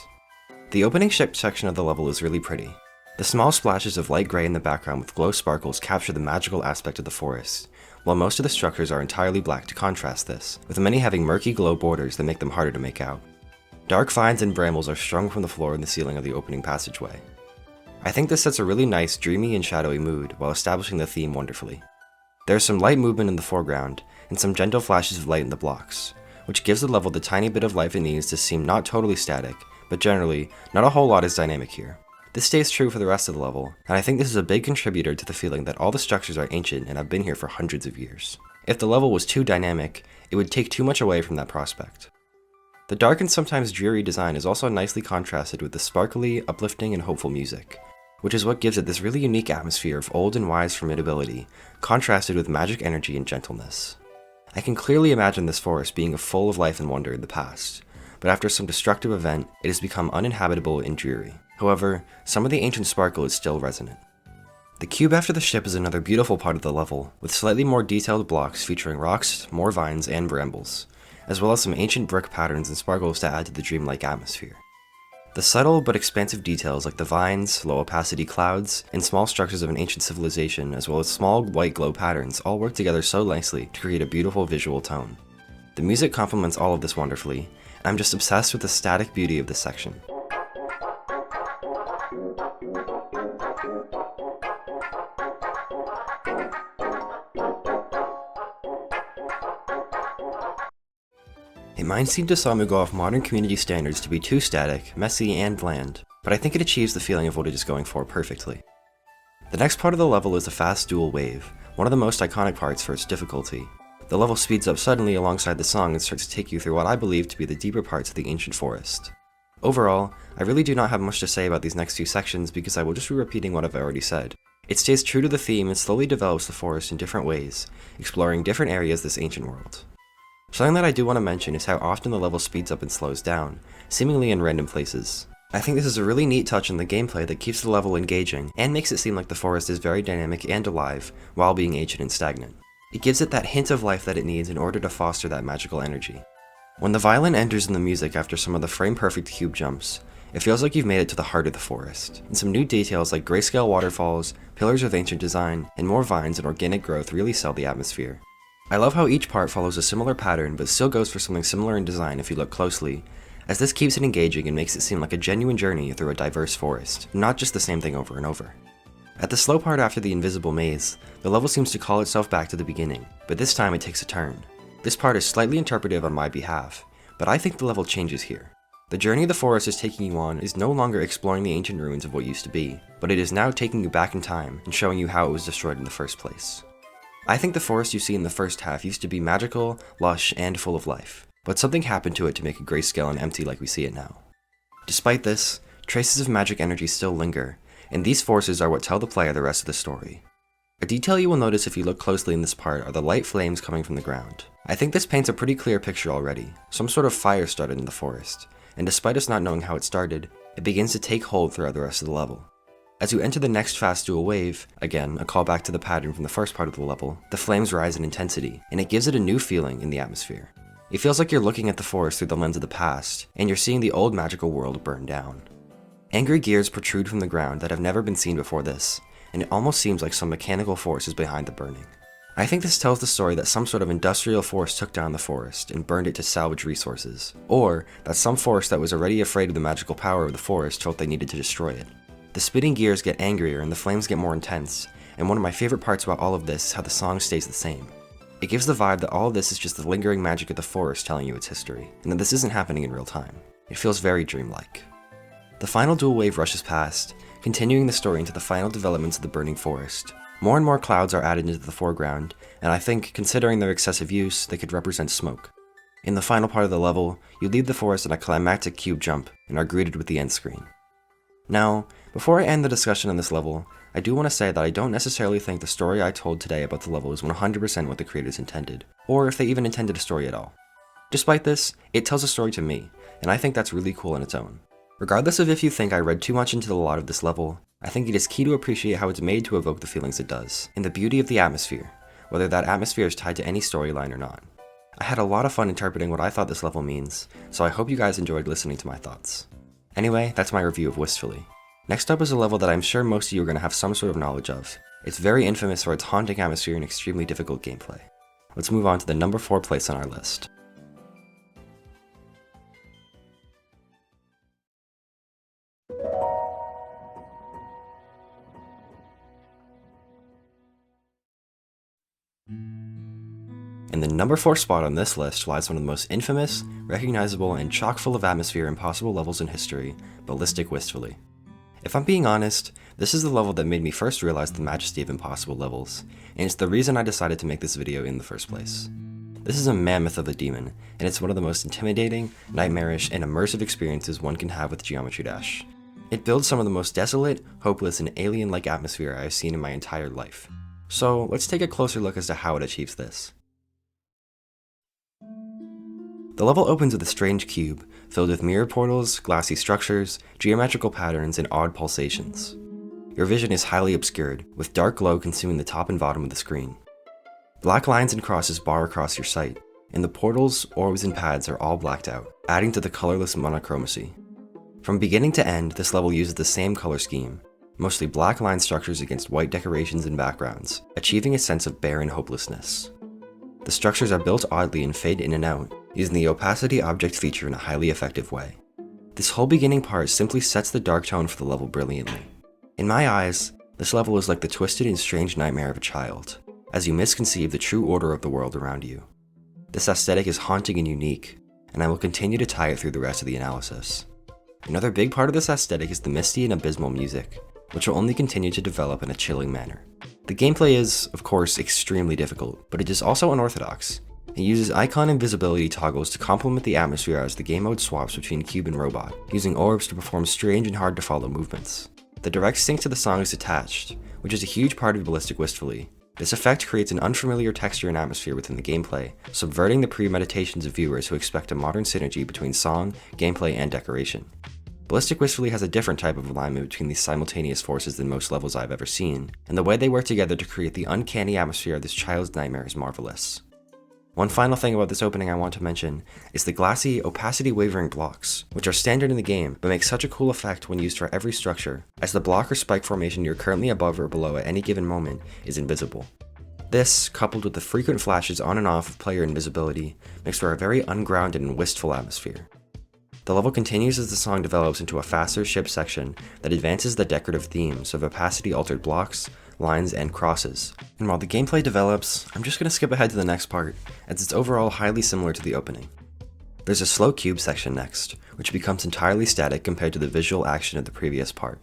The opening ship section of the level is really pretty. The small splashes of light gray in the background with glow sparkles capture the magical aspect of the forest, while most of the structures are entirely black to contrast this, with many having murky glow borders that make them harder to make out. Dark vines and brambles are strung from the floor and the ceiling of the opening passageway. I think this sets a really nice dreamy and shadowy mood while establishing the theme wonderfully. There is some light movement in the foreground, and some gentle flashes of light in the blocks, which gives the level the tiny bit of life it needs to seem not totally static, but generally, not a whole lot is dynamic here. This stays true for the rest of the level, and I think this is a big contributor to the feeling that all the structures are ancient and have been here for hundreds of years. If the level was too dynamic, it would take too much away from that prospect. The dark and sometimes dreary design is also nicely contrasted with the sparkly, uplifting, and hopeful music, which is what gives it this really unique atmosphere of old and wise formidability, contrasted with magic energy and gentleness. I can clearly imagine this forest being full of life and wonder in the past, but after some destructive event, it has become uninhabitable and dreary. However, some of the ancient sparkle is still resonant. The cube after the ship is another beautiful part of the level, with slightly more detailed blocks featuring rocks, more vines, and brambles, as well as some ancient brick patterns and sparkles to add to the dreamlike atmosphere. The subtle but expansive details like the vines, low opacity clouds, and small structures of an ancient civilization, as well as small white glow patterns, all work together so nicely to create a beautiful visual tone. The music complements all of this wonderfully, and I'm just obsessed with the static beauty of this section. It might seem to some who go off modern community standards to be too static, messy, and bland, but I think it achieves the feeling of what it is going for perfectly. The next part of the level is the fast dual wave, one of the most iconic parts for its difficulty. The level speeds up suddenly alongside the song and starts to take you through what I believe to be the deeper parts of the ancient forest. Overall, I really do not have much to say about these next few sections because I will just be repeating what I've already said. It stays true to the theme and slowly develops the forest in different ways, exploring different areas of this ancient world. Something that I do want to mention is how often the level speeds up and slows down, seemingly in random places. I think this is a really neat touch in the gameplay that keeps the level engaging and makes it seem like the forest is very dynamic and alive while being ancient and stagnant. It gives it that hint of life that it needs in order to foster that magical energy. When the violin enters in the music after some of the frame-perfect cube jumps, it feels like you've made it to the heart of the forest, and some new details like grayscale waterfalls, pillars of ancient design, and more vines and organic growth really sell the atmosphere. I love how each part follows a similar pattern but still goes for something similar in design if you look closely, as this keeps it engaging and makes it seem like a genuine journey through a diverse forest, not just the same thing over and over. At the slow part after the invisible maze, the level seems to call itself back to the beginning, but this time it takes a turn. This part is slightly interpretive on my behalf, but I think the level changes here. The journey the forest is taking you on is no longer exploring the ancient ruins of what used to be, but it is now taking you back in time and showing you how it was destroyed in the first place. I think the forest you see in the first half used to be magical, lush, and full of life, but something happened to it to make it grayscale and empty like we see it now. Despite this, traces of magic energy still linger, and these forces are what tell the player the rest of the story. A detail you will notice if you look closely in this part are the light flames coming from the ground. I think this paints a pretty clear picture already. Some sort of fire started in the forest, and despite us not knowing how it started, it begins to take hold throughout the rest of the level. As you enter the next fast dual wave, again a callback to the pattern from the first part of the level, the flames rise in intensity, and it gives it a new feeling in the atmosphere. It feels like you're looking at the forest through the lens of the past, and you're seeing the old magical world burn down. Angry gears protrude from the ground that have never been seen before this, and it almost seems like some mechanical force is behind the burning. I think this tells the story that some sort of industrial force took down the forest and burned it to salvage resources, or that some force that was already afraid of the magical power of the forest felt they needed to destroy it. The spitting gears get angrier and the flames get more intense, and one of my favorite parts about all of this is how the song stays the same. It gives the vibe that all of this is just the lingering magic of the forest telling you its history, and that this isn't happening in real time. It feels very dreamlike. The final dual wave rushes past, continuing the story into the final developments of the burning forest. More and more clouds are added into the foreground, and I think, considering their excessive use, they could represent smoke. In the final part of the level, you leave the forest in a climactic cube jump, and are greeted with the end screen. Now, before I end the discussion on this level, I do want to say that I don't necessarily think the story I told today about the level is 100% what the creators intended, or if they even intended a story at all. Despite this, it tells a story to me, and I think that's really cool on its own. Regardless of if you think I read too much into the lot of this level, I think it is key to appreciate how it's made to evoke the feelings it does, and the beauty of the atmosphere, whether that atmosphere is tied to any storyline or not. I had a lot of fun interpreting what I thought this level means, so I hope you guys enjoyed listening to my thoughts. Anyway, that's my review of Wistfully. Next up is a level that I'm sure most of you are going to have some sort of knowledge of. It's very infamous for its haunting atmosphere and extremely difficult gameplay. Let's move on to the number 4 place on our list. In the number 4 spot on this list lies one of the most infamous, recognizable, and chock full of atmosphere impossible levels in history, Ballistic Wistfully. If I'm being honest, this is the level that made me first realize the majesty of impossible levels, and it's the reason I decided to make this video in the first place. This is a mammoth of a demon, and it's one of the most intimidating, nightmarish, and immersive experiences one can have with Geometry Dash. It builds some of the most desolate, hopeless, and alien-like atmosphere I have seen in my entire life. So let's take a closer look as to how it achieves this. The level opens with a strange cube, filled with mirror portals, glassy structures, geometrical patterns, and odd pulsations. Your vision is highly obscured, with dark glow consuming the top and bottom of the screen. Black lines and crosses bar across your sight, and the portals, orbs, and pads are all blacked out, adding to the colorless monochromacy. From beginning to end, this level uses the same color scheme, mostly black line structures against white decorations and backgrounds, achieving a sense of barren hopelessness. The structures are built oddly and fade in and out, using the opacity object feature in a highly effective way. This whole beginning part simply sets the dark tone for the level brilliantly. In my eyes, this level is like the twisted and strange nightmare of a child, as you misconceive the true order of the world around you. This aesthetic is haunting and unique, and I will continue to tie it through the rest of the analysis. Another big part of this aesthetic is the misty and abysmal music, which will only continue to develop in a chilling manner. The gameplay is, of course, extremely difficult, but it is also unorthodox. It uses icon invisibility toggles to complement the atmosphere as the game mode swaps between cube and robot, using orbs to perform strange and hard to follow movements. The direct sync to the song is attached, which is a huge part of Ballistic Wistfully. This effect creates an unfamiliar texture and atmosphere within the gameplay, subverting the premeditations of viewers who expect a modern synergy between song, gameplay, and decoration. Ballistic wistfully has a different type of alignment between these simultaneous forces than most levels I've ever seen, and the way they work together to create the uncanny atmosphere of this child's nightmare is marvelous. One final thing about this opening I want to mention is the glassy, opacity-wavering blocks, which are standard in the game but make such a cool effect when used for every structure, as the block or spike formation you're currently above or below at any given moment is invisible. This, coupled with the frequent flashes on and off of player invisibility, makes for a very ungrounded and wistful atmosphere. The level continues as the song develops into a faster ship section that advances the decorative themes of opacity-altered blocks, lines, and crosses. And while the gameplay develops, I'm just going to skip ahead to the next part, as it's overall highly similar to the opening. There's a slow cube section next, which becomes entirely static compared to the visual action of the previous part.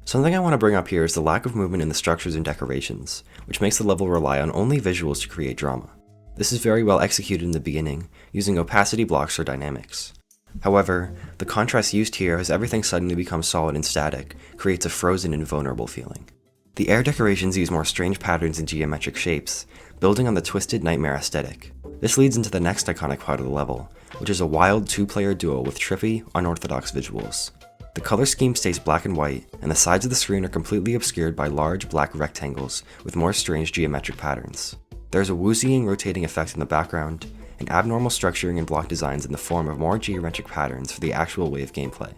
Something I want to bring up here is the lack of movement in the structures and decorations, which makes the level rely on only visuals to create drama. This is very well executed in the beginning, using opacity blocks or dynamics. However, the contrast used here as everything suddenly becomes solid and static creates a frozen and vulnerable feeling. The air decorations use more strange patterns and geometric shapes, building on the twisted nightmare aesthetic. This leads into the next iconic part of the level, which is a wild two-player duel with trippy, unorthodox visuals. The color scheme stays black and white, and the sides of the screen are completely obscured by large black rectangles with more strange geometric patterns. There's a woozying rotating effect in the background, and abnormal structuring and block designs in the form of more geometric patterns for the actual wave gameplay.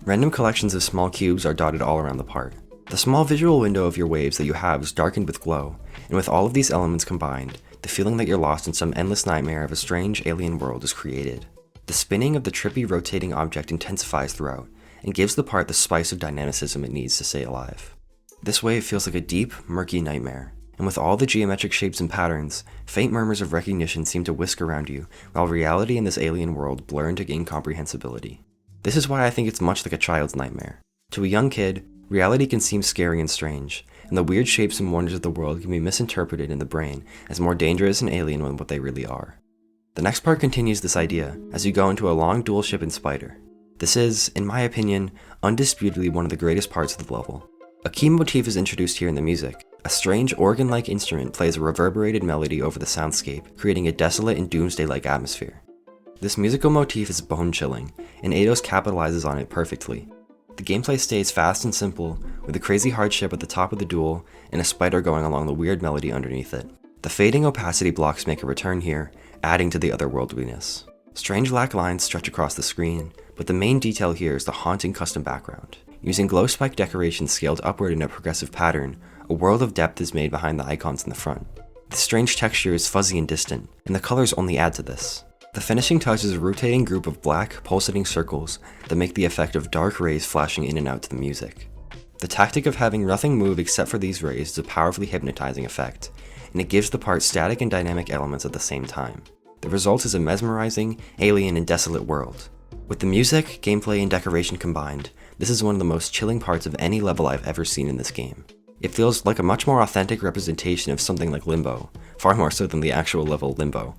Random collections of small cubes are dotted all around the part. The small visual window of your waves that you have is darkened with glow, and with all of these elements combined, the feeling that you're lost in some endless nightmare of a strange alien world is created. The spinning of the trippy rotating object intensifies throughout, and gives the part the spice of dynamicism it needs to stay alive. This wave feels like a deep, murky nightmare, and with all the geometric shapes and patterns, faint murmurs of recognition seem to whisk around you, while reality in this alien world blur into incomprehensibility. This is why I think it's much like a child's nightmare. To a young kid, reality can seem scary and strange, and the weird shapes and wonders of the world can be misinterpreted in the brain as more dangerous and alien than what they really are. The next part continues this idea, as you go into a long dual ship in Spider. This is, in my opinion, undisputedly one of the greatest parts of the level. A key motif is introduced here in the music. A strange organ-like instrument plays a reverberated melody over the soundscape, creating a desolate and doomsday-like atmosphere. This musical motif is bone-chilling, and Eidos capitalizes on it perfectly. The gameplay stays fast and simple, with a crazy hardship at the top of the duel and a spider going along the weird melody underneath it. The fading opacity blocks make a return here, adding to the otherworldliness. Strange black lines stretch across the screen, but the main detail here is the haunting custom background. Using glow spike decorations scaled upward in a progressive pattern, a world of depth is made behind the icons in the front. The strange texture is fuzzy and distant, and the colors only add to this. The finishing touch is a rotating group of black, pulsating circles that make the effect of dark rays flashing in and out to the music. The tactic of having nothing move except for these rays is a powerfully hypnotizing effect, and it gives the part static and dynamic elements at the same time. The result is a mesmerizing, alien, and desolate world. With the music, gameplay, and decoration combined, this is one of the most chilling parts of any level I've ever seen in this game. It feels like a much more authentic representation of something like Limbo, far more so than the actual level Limbo.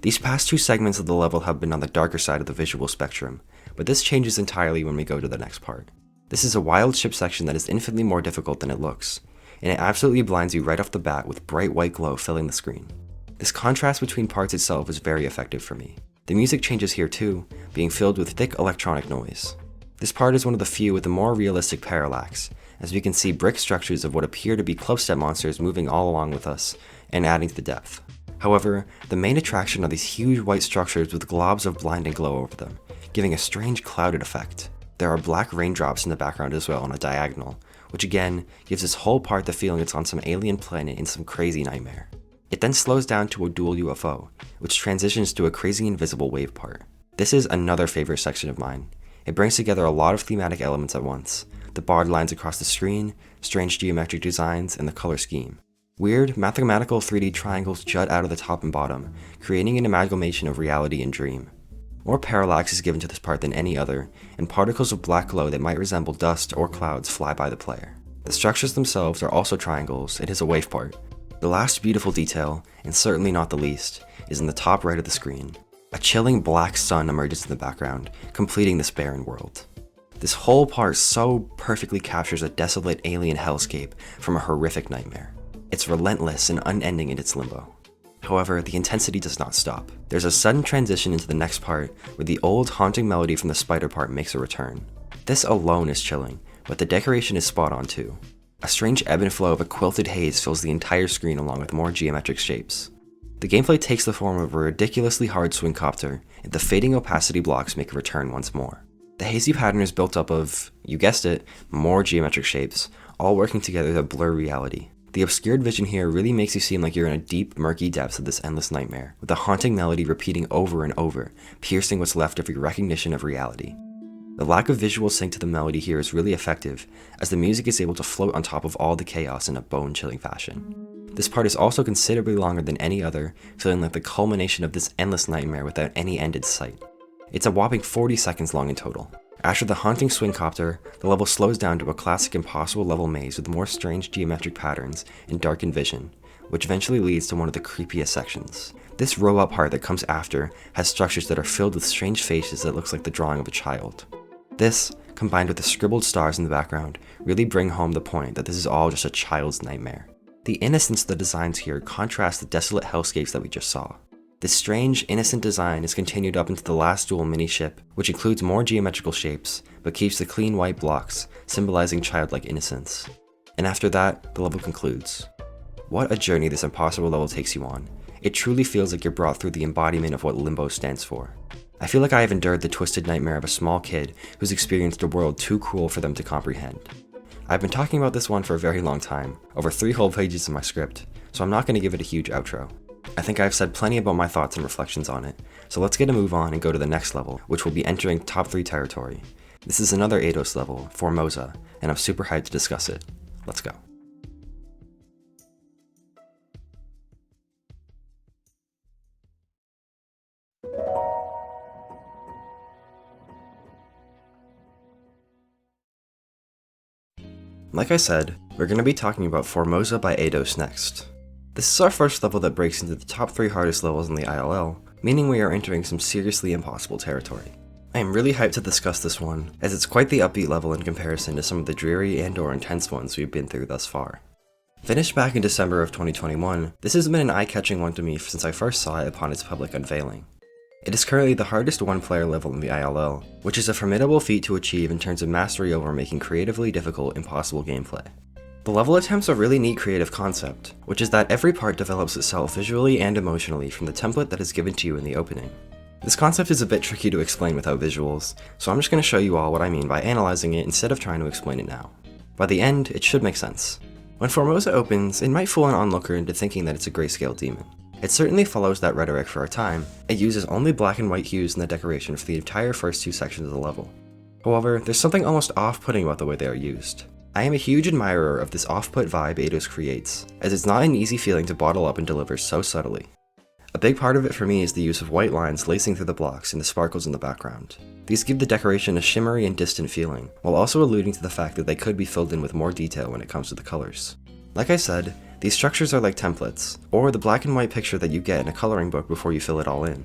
These past two segments of the level have been on the darker side of the visual spectrum, but this changes entirely when we go to the next part. This is a wild ship section that is infinitely more difficult than it looks, and it absolutely blinds you right off the bat with bright white glow filling the screen. This contrast between parts itself is very effective for me. The music changes here too, being filled with thick electronic noise. This part is one of the few with a more realistic parallax, as we can see brick structures of what appear to be clubstep monsters moving all along with us, and adding to the depth. However, the main attraction are these huge white structures with globs of blinding glow over them, giving a strange clouded effect. There are black raindrops in the background as well on a diagonal, which again gives this whole part the feeling it's on some alien planet in some crazy nightmare. It then slows down to a dual UFO, which transitions to a crazy invisible wave part. This is another favorite section of mine. It brings together a lot of thematic elements at once: the barred lines across the screen, strange geometric designs, and the color scheme. Weird, mathematical 3D triangles jut out of the top and bottom, creating an amalgamation of reality and dream. More parallax is given to this part than any other, and particles of black glow that might resemble dust or clouds fly by the player. The structures themselves are also triangles. It is a wave part. The last beautiful detail, and certainly not the least, is in the top right of the screen. A chilling black sun emerges in the background, completing this barren world. This whole part so perfectly captures a desolate alien hellscape from a horrific nightmare. It's relentless and unending in its limbo. However, the intensity does not stop. There's a sudden transition into the next part where the old haunting melody from the spider part makes a return. This alone is chilling, but the decoration is spot on too. A strange ebb and flow of a quilted haze fills the entire screen along with more geometric shapes. The gameplay takes the form of a ridiculously hard swing copter, and the fading opacity blocks make a return once more. The hazy pattern is built up of, you guessed it, more geometric shapes, all working together to blur reality. The obscured vision here really makes you seem like you're in a deep, murky depths of this endless nightmare, with the haunting melody repeating over and over, piercing what's left of your recognition of reality. The lack of visual sync to the melody here is really effective, as the music is able to float on top of all the chaos in a bone-chilling fashion. This part is also considerably longer than any other, feeling like the culmination of this endless nightmare without any end in sight. It's a whopping 40 seconds long in total. After the haunting swing copter, the level slows down to a classic impossible level maze with more strange geometric patterns and darkened vision, which eventually leads to one of the creepiest sections. This row-up part that comes after has structures that are filled with strange faces that looks like the drawing of a child. This, combined with the scribbled stars in the background, really bring home the point that this is all just a child's nightmare. The innocence of the designs here contrasts the desolate hellscapes that we just saw. This strange, innocent design is continued up into the last dual mini-ship, which includes more geometrical shapes, but keeps the clean white blocks, symbolizing childlike innocence. And after that, the level concludes. What a journey this impossible level takes you on. It truly feels like you're brought through the embodiment of what Limbo stands for. I feel like I have endured the twisted nightmare of a small kid who's experienced a world too cruel for them to comprehend. I've been talking about this one for a very long time, over 3 whole pages in my script, so I'm not going to give it a huge outro. I think I've said plenty about my thoughts and reflections on it, so let's get a move on and go to the next level, which will be entering top 3 territory. This is another Eidos level, Formosa, and I'm super hyped to discuss it. Let's go. Like I said, we're going to be talking about Formosa by Eidos next. This is our first level that breaks into the top 3 hardest levels in the ILL, meaning we are entering some seriously impossible territory. I am really hyped to discuss this one, as it's quite the upbeat level in comparison to some of the dreary and/or intense ones we've been through thus far. Finished back in December of 2021, this has been an eye-catching one to me since I first saw it upon its public unveiling. It is currently the hardest one-player level in the ILL, which is a formidable feat to achieve in terms of mastery over making creatively difficult, impossible gameplay. The level attempts a really neat creative concept, which is that every part develops itself visually and emotionally from the template that is given to you in the opening. This concept is a bit tricky to explain without visuals, so I'm just going to show you all what I mean by analyzing it instead of trying to explain it now. By the end, it should make sense. When Formosa opens, it might fool an onlooker into thinking that it's a grayscale demon. It certainly follows that rhetoric for a time. It uses only black and white hues in the decoration for the entire first 2 sections of the level. However, there's something almost off-putting about the way they are used. I am a huge admirer of this off-put vibe Eidos creates, as it's not an easy feeling to bottle up and deliver so subtly. A big part of it for me is the use of white lines lacing through the blocks and the sparkles in the background. These give the decoration a shimmery and distant feeling, while also alluding to the fact that they could be filled in with more detail when it comes to the colors. Like I said, these structures are like templates, or the black and white picture that you get in a coloring book before you fill it all in.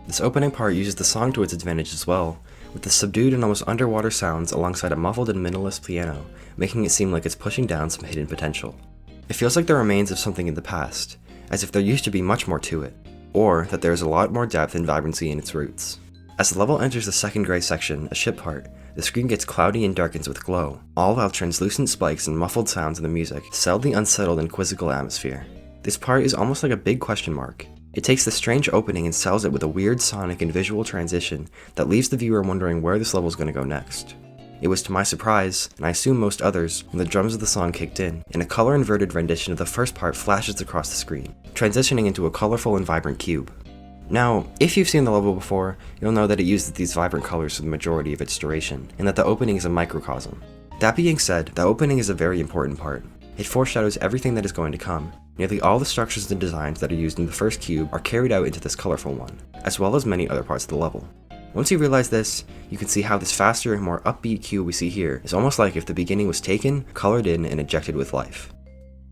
This opening part uses the song to its advantage as well, with the subdued and almost underwater sounds alongside a muffled and minimalist piano, making it seem like it's pushing down some hidden potential. It feels like the remains of something in the past, as if there used to be much more to it, or that there is a lot more depth and vibrancy in its roots. As the level enters the second gray section, a ship part, the screen gets cloudy and darkens with glow, all while translucent spikes and muffled sounds in the music sell the unsettled and quizzical atmosphere. This part is almost like a big question mark. It takes the strange opening and sells it with a weird sonic and visual transition that leaves the viewer wondering where this level is going to go next. It was to my surprise, and I assume most others, when the drums of the song kicked in, and a color-inverted rendition of the first part flashes across the screen, transitioning into a colorful and vibrant cube. Now, if you've seen the level before, you'll know that it uses these vibrant colors for the majority of its duration, and that the opening is a microcosm. That being said, the opening is a very important part. It foreshadows everything that is going to come. Nearly all the structures and designs that are used in the first cube are carried out into this colorful one, as well as many other parts of the level. Once you realize this, you can see how this faster and more upbeat cube we see here is almost like if the beginning was taken, colored in, and injected with life.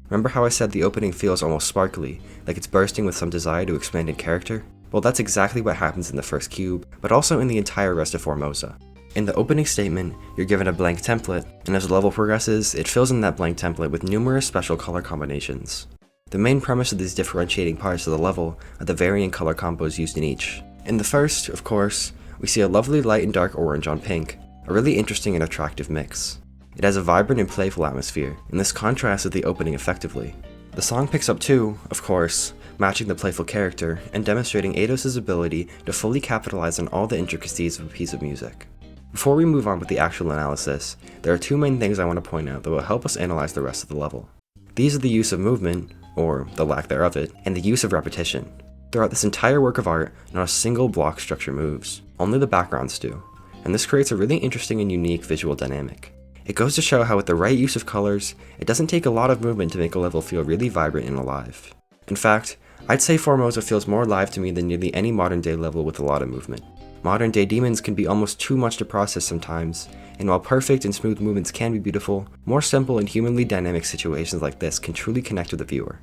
Remember how I said the opening feels almost sparkly, like it's bursting with some desire to expand in character? Well, that's exactly what happens in the first cube, but also in the entire rest of Formosa. In the opening statement, you're given a blank template, and as the level progresses, it fills in that blank template with numerous special color combinations. The main premise of these differentiating parts of the level are the varying color combos used in each. In the first, of course, we see a lovely light and dark orange on pink, a really interesting and attractive mix. It has a vibrant and playful atmosphere, and this contrasts with the opening effectively. The song picks up too, of course, matching the playful character, and demonstrating Eidos' ability to fully capitalize on all the intricacies of a piece of music. Before we move on with the actual analysis, there are two main things I want to point out that will help us analyze the rest of the level. These are the use of movement, or the lack thereof it, and the use of repetition. Throughout this entire work of art, not a single block structure moves, only the backgrounds do, and this creates a really interesting and unique visual dynamic. It goes to show how with the right use of colors, it doesn't take a lot of movement to make a level feel really vibrant and alive. In fact, I'd say Formosa feels more alive to me than nearly any modern day level with a lot of movement. Modern day demons can be almost too much to process sometimes, and while perfect and smooth movements can be beautiful, more simple and humanly dynamic situations like this can truly connect with the viewer.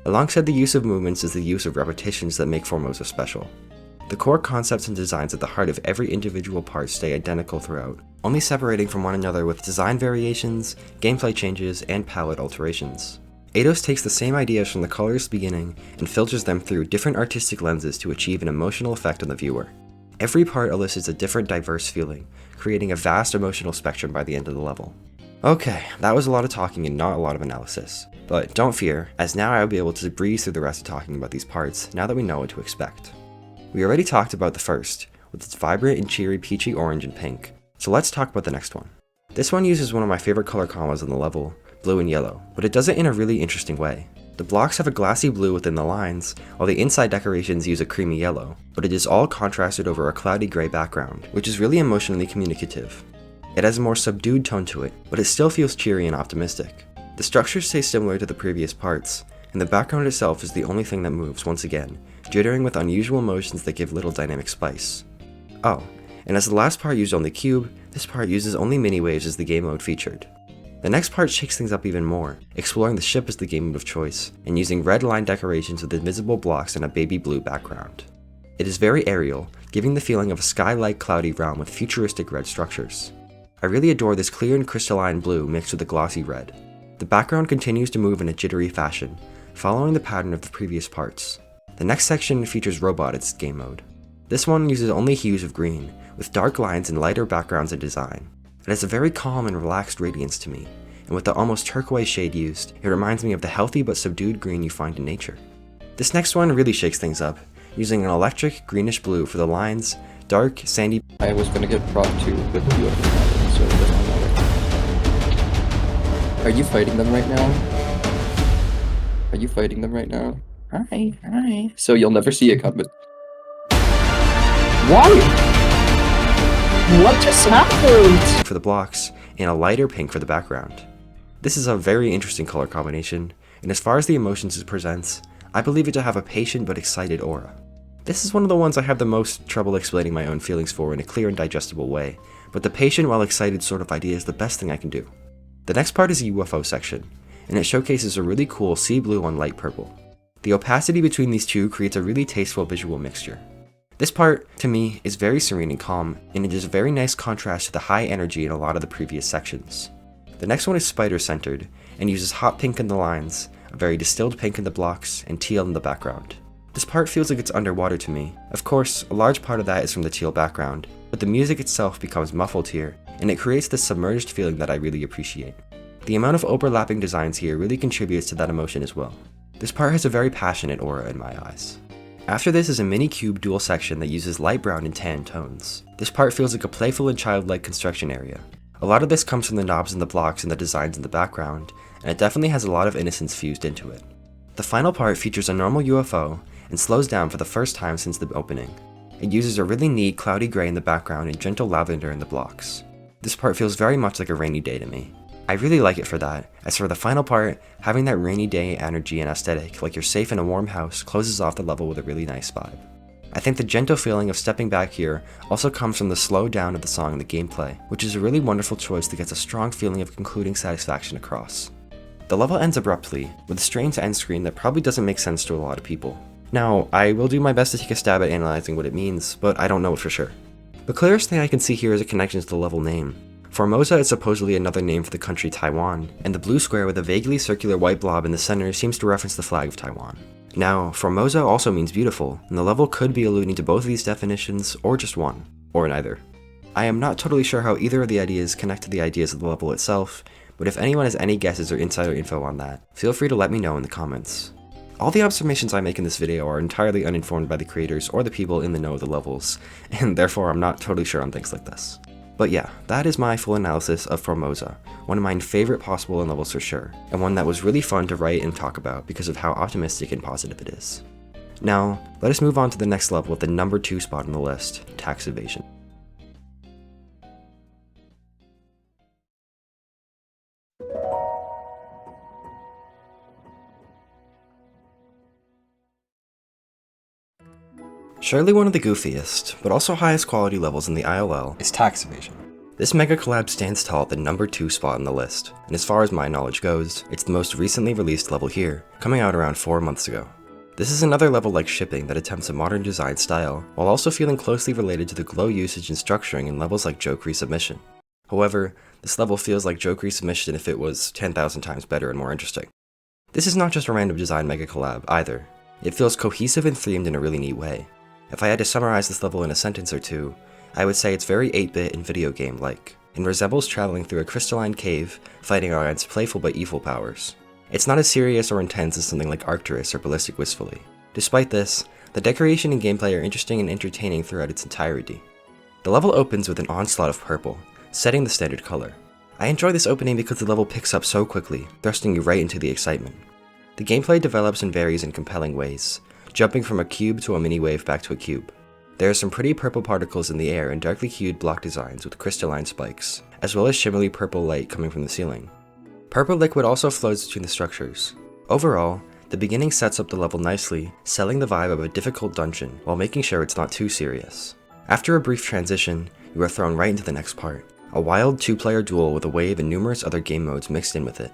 Alongside the use of movements is the use of repetitions that make Formosa special. The core concepts and designs at the heart of every individual part stay identical throughout, only separating from one another with design variations, gameplay changes, and palette alterations. Eidos takes the same ideas from the colorist's beginning and filters them through different artistic lenses to achieve an emotional effect on the viewer. Every part elicits a different diverse feeling, creating a vast emotional spectrum by the end of the level. Okay, that was a lot of talking and not a lot of analysis. But don't fear, as now I'll be able to breeze through the rest of talking about these parts now that we know what to expect. We already talked about the first, with its vibrant and cheery peachy orange and pink, so let's talk about the next one. This one uses one of my favorite color combos in the level, blue and yellow, but it does it in a really interesting way. The blocks have a glassy blue within the lines, while the inside decorations use a creamy yellow, but it is all contrasted over a cloudy gray background, which is really emotionally communicative. It has a more subdued tone to it, but it still feels cheery and optimistic. The structures stay similar to the previous parts, and the background itself is the only thing that moves once again, jittering with unusual motions that give little dynamic spice. Oh, and as the last part used only cube, this part uses only mini waves as the game mode featured. The next part shakes things up even more, exploring the ship as the game mode of choice, and using red line decorations with invisible blocks and a baby blue background. It is very aerial, giving the feeling of a sky-like cloudy realm with futuristic red structures. I really adore this clear and crystalline blue mixed with a glossy red. The background continues to move in a jittery fashion, following the pattern of the previous parts. The next section features robots game mode. This one uses only hues of green, with dark lines and lighter backgrounds and design. It has a very calm and relaxed radiance to me, and with the almost turquoise shade used, it reminds me of the healthy but subdued green you find in nature. This next one really shakes things up, using an electric greenish blue for the lines, dark, sandy. I was gonna get brought to the video, so it doesn't matter. Are you fighting them right now? Are you fighting them right now? Hi. So you'll never see it coming. Why? What just happened? For the blocks, and a lighter pink for the background. This is a very interesting color combination, and as far as the emotions it presents, I believe it to have a patient but excited aura. This is one of the ones I have the most trouble explaining my own feelings for in a clear and digestible way, but the patient while excited sort of idea is the best thing I can do. The next part is a UFO section, and it showcases a really cool sea blue on light purple. The opacity between these two creates a really tasteful visual mixture. This part, to me, is very serene and calm, and it is a very nice contrast to the high energy in a lot of the previous sections. The next one is spider-centered, and uses hot pink in the lines, a very distilled pink in the blocks, and teal in the background. This part feels like it's underwater to me. Of course, a large part of that is from the teal background, but the music itself becomes muffled here, and it creates this submerged feeling that I really appreciate. The amount of overlapping designs here really contributes to that emotion as well. This part has a very passionate aura in my eyes. After this is a mini cube dual section that uses light brown and tan tones. This part feels like a playful and childlike construction area. A lot of this comes from the knobs and the blocks and the designs in the background, and it definitely has a lot of innocence fused into it. The final part features a normal UFO and slows down for the first time since the opening. It uses a really neat cloudy gray in the background and gentle lavender in the blocks. This part feels very much like a rainy day to me. I really like it for that. As for the final part, having that rainy day energy and aesthetic, like you're safe in a warm house, closes off the level with a really nice vibe. I think the gentle feeling of stepping back here also comes from the slow down of the song and the gameplay, which is a really wonderful choice that gets a strong feeling of concluding satisfaction across. The level ends abruptly, with a strange end screen that probably doesn't make sense to a lot of people. Now, I will do my best to take a stab at analyzing what it means, but I don't know it for sure. The clearest thing I can see here is a connection to the level name. Formosa is supposedly another name for the country Taiwan, and the blue square with a vaguely circular white blob in the center seems to reference the flag of Taiwan. Now, Formosa also means beautiful, and the level could be alluding to both of these definitions, or just one, or neither. I am not totally sure how either of the ideas connect to the ideas of the level itself, but if anyone has any guesses or insider info on that, feel free to let me know in the comments. All the observations I make in this video are entirely uninformed by the creators or the people in the know of the levels, and therefore I'm not totally sure on things like this. But yeah, that is my full analysis of Formosa, one of my favorite possible in levels for sure, and one that was really fun to write and talk about because of how optimistic and positive it is. Now, let us move on to the next level with the number 2 spot on the list, tax evasion. Surely one of the goofiest, but also highest quality levels in the ILL is tax evasion. This mega collab stands tall at the number 2 spot on the list, and as far as my knowledge goes, it's the most recently released level here, coming out around 4 months ago. This is another level like shipping that attempts a modern design style, while also feeling closely related to the glow usage and structuring in levels like joke resubmission. However, this level feels like joke resubmission if it was 10,000 times better and more interesting. This is not just a random design mega collab either. It feels cohesive and themed in a really neat way. If I had to summarize this level in a sentence or two, I would say it's very 8-bit and video game-like, and resembles traveling through a crystalline cave, fighting against playful but evil powers. It's not as serious or intense as something like Arcturus or Ballistic Wistfully. Despite this, the decoration and gameplay are interesting and entertaining throughout its entirety. The level opens with an onslaught of purple, setting the standard color. I enjoy this opening because the level picks up so quickly, thrusting you right into the excitement. The gameplay develops and varies in compelling ways, jumping from a cube to a mini wave back to a cube. There are some pretty purple particles in the air and darkly hued block designs with crystalline spikes, as well as shimmery purple light coming from the ceiling. Purple liquid also flows between the structures. Overall, the beginning sets up the level nicely, selling the vibe of a difficult dungeon while making sure it's not too serious. After a brief transition, you are thrown right into the next part, a wild 2-player duel with a wave and numerous other game modes mixed in with it.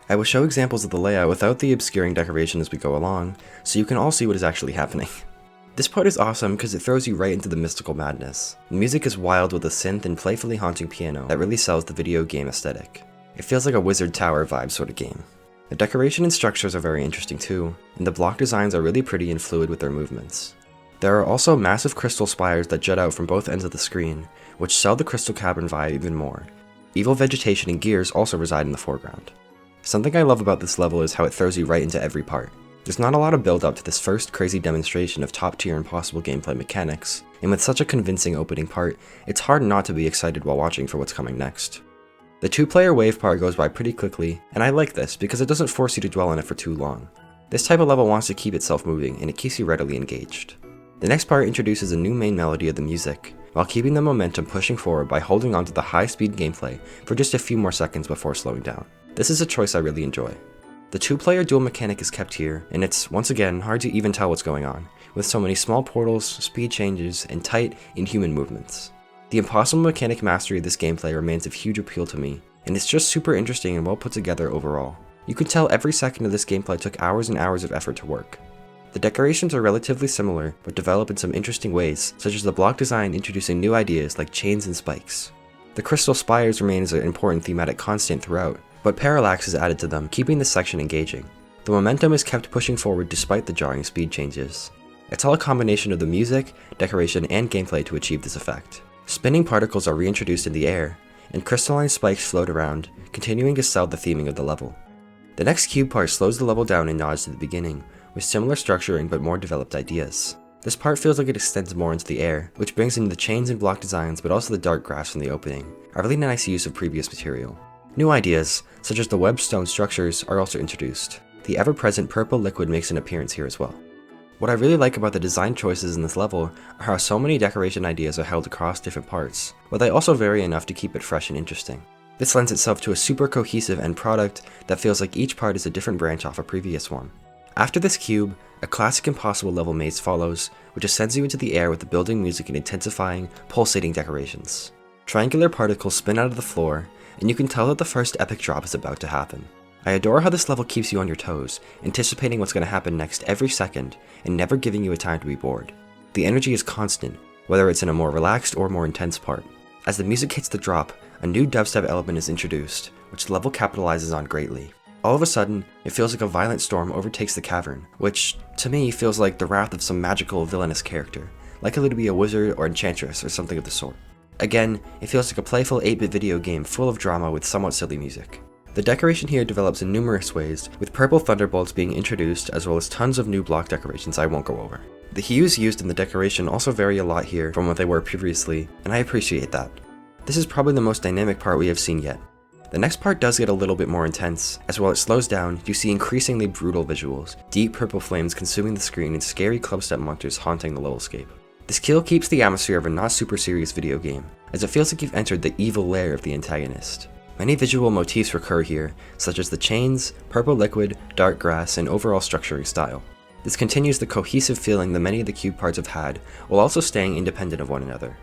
I will show examples of the layout without the obscuring decoration as we go along, so you can all see what is actually happening. This part is awesome because it throws you right into the mystical madness. The music is wild with a synth and playfully haunting piano that really sells the video game aesthetic. It feels like a Wizard Tower vibe sort of game. The decoration and structures are very interesting too, and the block designs are really pretty and fluid with their movements. There are also massive crystal spires that jut out from both ends of the screen, which sell the Crystal Cavern vibe even more. Evil vegetation and gears also reside in the foreground. Something I love about this level is how it throws you right into every part. There's not a lot of build up to this first crazy demonstration of top tier impossible gameplay mechanics, and with such a convincing opening part, it's hard not to be excited while watching for what's coming next. The 2-player wave part goes by pretty quickly, and I like this because it doesn't force you to dwell on it for too long. This type of level wants to keep itself moving, and it keeps you readily engaged. The next part introduces a new main melody of the music, while keeping the momentum pushing forward by holding on to the high-speed gameplay for just a few more seconds before slowing down. This is a choice I really enjoy. The 2-player duel mechanic is kept here, and it's, once again, hard to even tell what's going on, with so many small portals, speed changes, and tight, inhuman movements. The impossible mechanic mastery of this gameplay remains of huge appeal to me, and it's just super interesting and well put together overall. You can tell every second of this gameplay took hours and hours of effort to work. The decorations are relatively similar, but develop in some interesting ways, such as the block design introducing new ideas like chains and spikes. The crystal spires remain as an important thematic constant throughout, but parallax is added to them, keeping this section engaging. The momentum is kept pushing forward despite the jarring speed changes. It's all a combination of the music, decoration, and gameplay to achieve this effect. Spinning particles are reintroduced in the air, and crystalline spikes float around, continuing to sell the theming of the level. The next cube part slows the level down and nods to the beginning, with similar structuring but more developed ideas. This part feels like it extends more into the air, which brings in the chains and block designs but also the dark grass from the opening, a really nice use of previous material. New ideas, such as the webbed stone structures, are also introduced. The ever-present purple liquid makes an appearance here as well. What I really like about the design choices in this level are how so many decoration ideas are held across different parts, but they also vary enough to keep it fresh and interesting. This lends itself to a super cohesive end product that feels like each part is a different branch off a previous one. After this cube, a classic impossible level maze follows, which ascends you into the air with the building music and intensifying, pulsating decorations. Triangular particles spin out of the floor, and you can tell that the first epic drop is about to happen. I adore how this level keeps you on your toes, anticipating what's going to happen next every second, and never giving you a time to be bored. The energy is constant, whether it's in a more relaxed or more intense part. As the music hits the drop, a new dubstep element is introduced, which the level capitalizes on greatly. All of a sudden, it feels like a violent storm overtakes the cavern, which, to me, feels like the wrath of some magical villainous character, likely to be a wizard or enchantress or something of the sort. Again, it feels like a playful 8-bit video game full of drama with somewhat silly music. The decoration here develops in numerous ways, with purple thunderbolts being introduced as well as tons of new block decorations I won't go over. The hues used in the decoration also vary a lot here from what they were previously, and I appreciate that. This is probably the most dynamic part we have seen yet. The next part does get a little bit more intense, as while it slows down, you see increasingly brutal visuals, deep purple flames consuming the screen and scary clubstep monsters haunting the levelscape. This kill keeps the atmosphere of a not super serious video game, as it feels like you've entered the evil lair of the antagonist. Many visual motifs recur here, such as the chains, purple liquid, dark grass, and overall structuring style. This continues the cohesive feeling that many of the cube parts have had, while also staying independent of one another.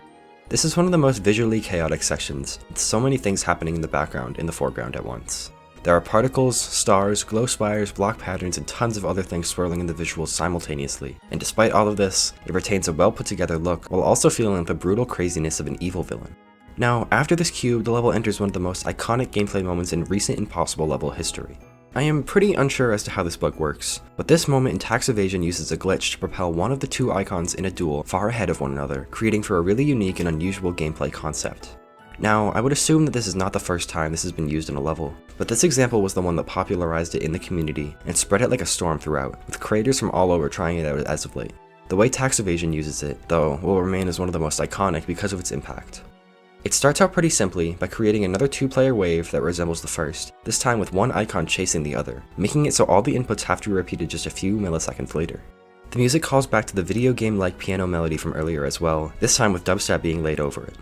This is one of the most visually chaotic sections, with so many things happening in the background and the foreground at once. There are particles, stars, glow spires, block patterns, and tons of other things swirling in the visuals simultaneously, and despite all of this, it retains a well put together look while also feeling the brutal craziness of an evil villain. Now, after this cube, the level enters one of the most iconic gameplay moments in recent Impossible level history. I am pretty unsure as to how this bug works, but this moment in Tax Evasion uses a glitch to propel one of the two icons in a duel far ahead of one another, creating for a really unique and unusual gameplay concept. Now, I would assume that this is not the first time this has been used in a level, but this example was the one that popularized it in the community and spread it like a storm throughout, with creators from all over trying it out as of late. The way Tax Evasion uses it, though, will remain as one of the most iconic because of its impact. It starts out pretty simply by creating another 2-player wave that resembles the first, this time with one icon chasing the other, making it so all the inputs have to be repeated just a few milliseconds later. The music calls back to the video game-like piano melody from earlier as well, this time with dubstep being laid over it.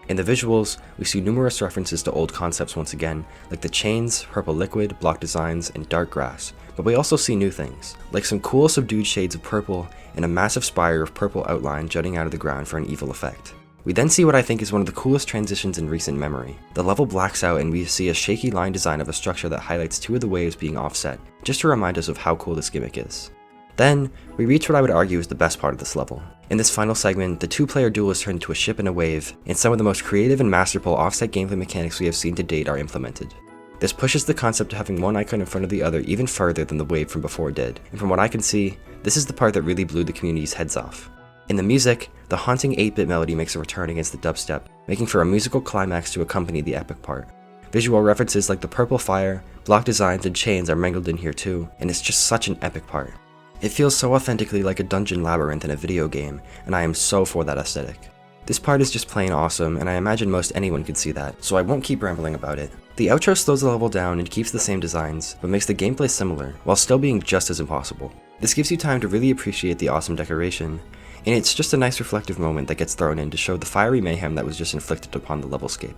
In the visuals, we see numerous references to old concepts once again, like the chains, purple liquid, block designs, and dark grass, but we also see new things, like some cool subdued shades of purple and a massive spire of purple outline jutting out of the ground for an evil effect. We then see what I think is one of the coolest transitions in recent memory. The level blacks out and we see a shaky line design of a structure that highlights 2 of the waves being offset, just to remind us of how cool this gimmick is. Then, we reach what I would argue is the best part of this level. In this final segment, the 2-player duel is turned into a ship and a wave, and some of the most creative and masterful offset gameplay mechanics we have seen to date are implemented. This pushes the concept of having one icon in front of the other even further than the wave from before did, and from what I can see, this is the part that really blew the community's heads off. In the music, the haunting 8-bit melody makes a return against the dubstep, making for a musical climax to accompany the epic part. Visual references like the purple fire, block designs, and chains are mangled in here too, and it's just such an epic part. It feels so authentically like a dungeon labyrinth in a video game, and I am so for that aesthetic. This part is just plain awesome, and I imagine most anyone could see that, so I won't keep rambling about it. The outro slows the level down and keeps the same designs, but makes the gameplay similar, while still being just as impossible. This gives you time to really appreciate the awesome decoration, and it's just a nice reflective moment that gets thrown in to show the fiery mayhem that was just inflicted upon the levelscape.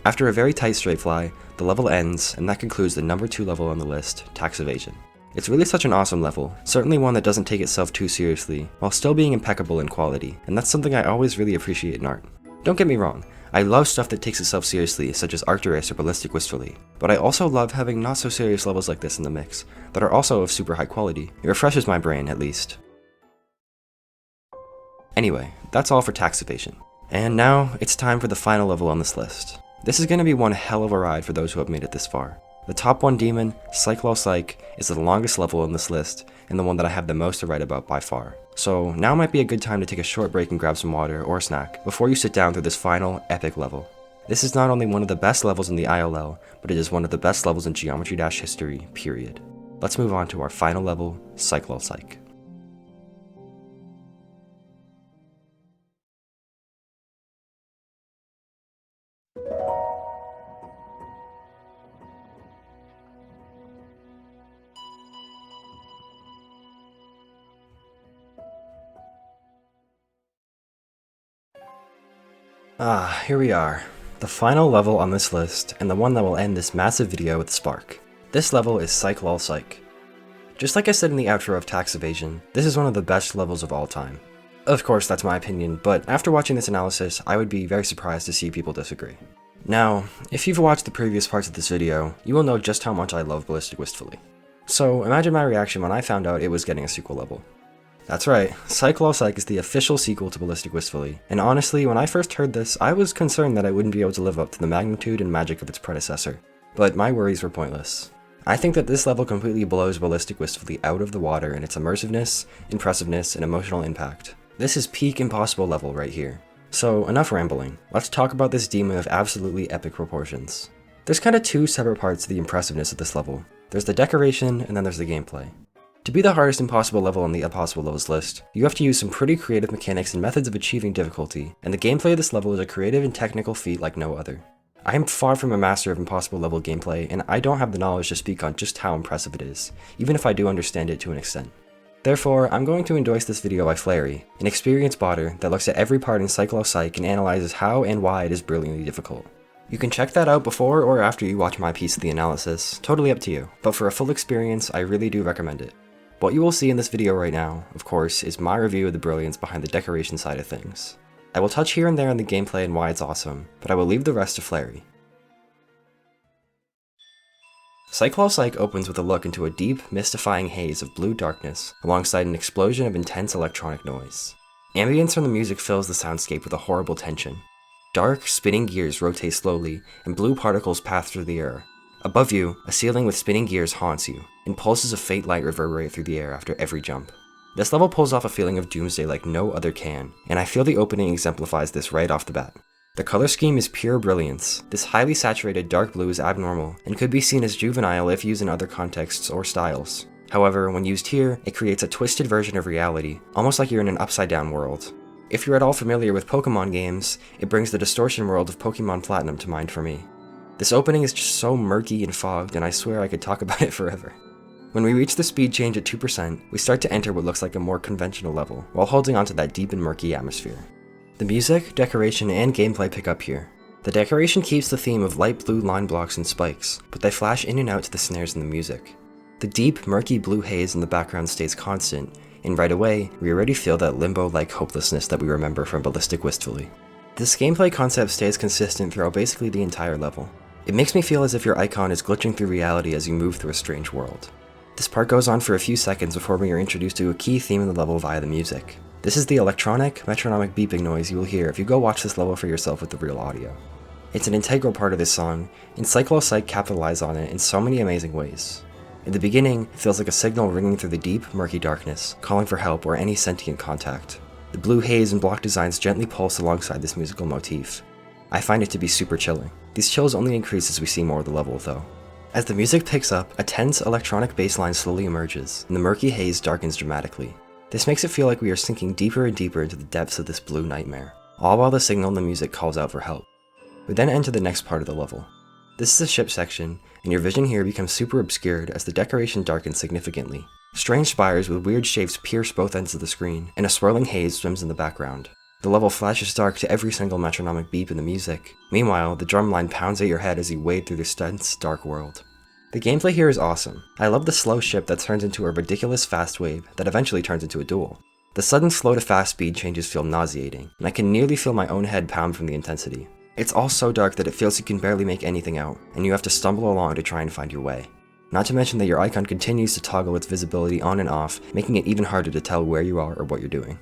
After a very tight straight fly, the level ends, and that concludes the number 2 level on the list, Tax Evasion. It's really such an awesome level, certainly one that doesn't take itself too seriously, while still being impeccable in quality, and that's something I always really appreciate in art. Don't get me wrong, I love stuff that takes itself seriously, such as Arcturus or Ballistic Wistfully, but I also love having not so serious levels like this in the mix, that are also of super high quality. It refreshes my brain, at least. Anyway, that's all for Tax Evasion. And now, it's time for the final level on this list. This is going to be one hell of a ride for those who have made it this far. The top 1 demon, cyclolcyc, is the longest level on this list, and the one that I have the most to write about by far. So now might be a good time to take a short break and grab some water or a snack before you sit down through this final, epic level. This is not only one of the best levels in the ILL, but it is one of the best levels in Geometry Dash history, period. Let's move on to our final level, cyclolcyc. Here we are. The final level on this list, and the one that will end this massive video with Spark. This level is cyclolcyc. Just like I said in the outro of Tax Evasion, this is one of the best levels of all time. Of course, that's my opinion, but after watching this analysis, I would be very surprised to see people disagree. Now, if you've watched the previous parts of this video, you will know just how much I love Ballistic Wistfully. So imagine my reaction when I found out it was getting a sequel level. That's right, cyclolcyc is the official sequel to Ballistic Wistfully, and honestly, when I first heard this, I was concerned that I wouldn't be able to live up to the magnitude and magic of its predecessor, but my worries were pointless. I think that this level completely blows Ballistic Wistfully out of the water in its immersiveness, impressiveness, and emotional impact. This is peak Impossible level right here. So enough rambling, let's talk about this demon of absolutely epic proportions. There's kinda two separate parts to the impressiveness of this level. There's the decoration, and then there's the gameplay. To be the hardest impossible level on the impossible levels list, you have to use some pretty creative mechanics and methods of achieving difficulty, and the gameplay of this level is a creative and technical feat like no other. I am far from a master of impossible level gameplay, and I don't have the knowledge to speak on just how impressive it is, even if I do understand it to an extent. Therefore, I'm going to endorse this video by Flary, an experienced botter that looks at every part in cyclolcyc and analyzes how and why it is brilliantly difficult. You can check that out before or after you watch my piece of the analysis, totally up to you, but for a full experience, I really do recommend it. What you will see in this video right now, of course, is my review of the brilliance behind the decoration side of things. I will touch here and there on the gameplay and why it's awesome, but I will leave the rest to Flary. Cyclolcyc opens with a look into a deep, mystifying haze of blue darkness, alongside an explosion of intense electronic noise. Ambience from the music fills the soundscape with a horrible tension. Dark, spinning gears rotate slowly, and blue particles pass through the air. Above you, a ceiling with spinning gears haunts you, and pulses of faint light reverberate through the air after every jump. This level pulls off a feeling of doomsday like no other can, and I feel the opening exemplifies this right off the bat. The color scheme is pure brilliance. This highly saturated dark blue is abnormal, and could be seen as juvenile if used in other contexts or styles. However, when used here, it creates a twisted version of reality, almost like you're in an upside-down world. If you're at all familiar with Pokemon games, it brings the distortion world of Pokemon Platinum to mind for me. This opening is just so murky and fogged, and I swear I could talk about it forever. When we reach the speed change at 2%, we start to enter what looks like a more conventional level, while holding onto that deep and murky atmosphere. The music, decoration, and gameplay pick up here. The decoration keeps the theme of light blue line blocks and spikes, but they flash in and out to the snares in the music. The deep, murky blue haze in the background stays constant, and right away, we already feel that limbo-like hopelessness that we remember from Ballistic Wistfully. This gameplay concept stays consistent throughout basically the entire level. It makes me feel as if your icon is glitching through reality as you move through a strange world. This part goes on for a few seconds before we are introduced to a key theme in the level via the music. This is the electronic, metronomic beeping noise you will hear if you go watch this level for yourself with the real audio. It's an integral part of this song, and cyclolcyc capitalizes on it in so many amazing ways. In the beginning, it feels like a signal ringing through the deep, murky darkness, calling for help or any sentient contact. The blue haze and block designs gently pulse alongside this musical motif. I find it to be super chilling. These chills only increase as we see more of the level though. As the music picks up, a tense electronic bass line slowly emerges, and the murky haze darkens dramatically. This makes it feel like we are sinking deeper and deeper into the depths of this blue nightmare, all while the signal in the music calls out for help. We then enter the next part of the level. This is a ship section, and your vision here becomes super obscured as the decoration darkens significantly. Strange spires with weird shapes pierce both ends of the screen, and a swirling haze swims in the background. The level flashes dark to every single metronomic beep in the music. Meanwhile, the drum line pounds at your head as you wade through this dense, dark world. The gameplay here is awesome. I love the slow ship that turns into a ridiculous fast wave that eventually turns into a duel. The sudden slow to fast speed changes feel nauseating, and I can nearly feel my own head pound from the intensity. It's all so dark that it feels you can barely make anything out, and you have to stumble along to try and find your way. Not to mention that your icon continues to toggle its visibility on and off, making it even harder to tell where you are or what you're doing.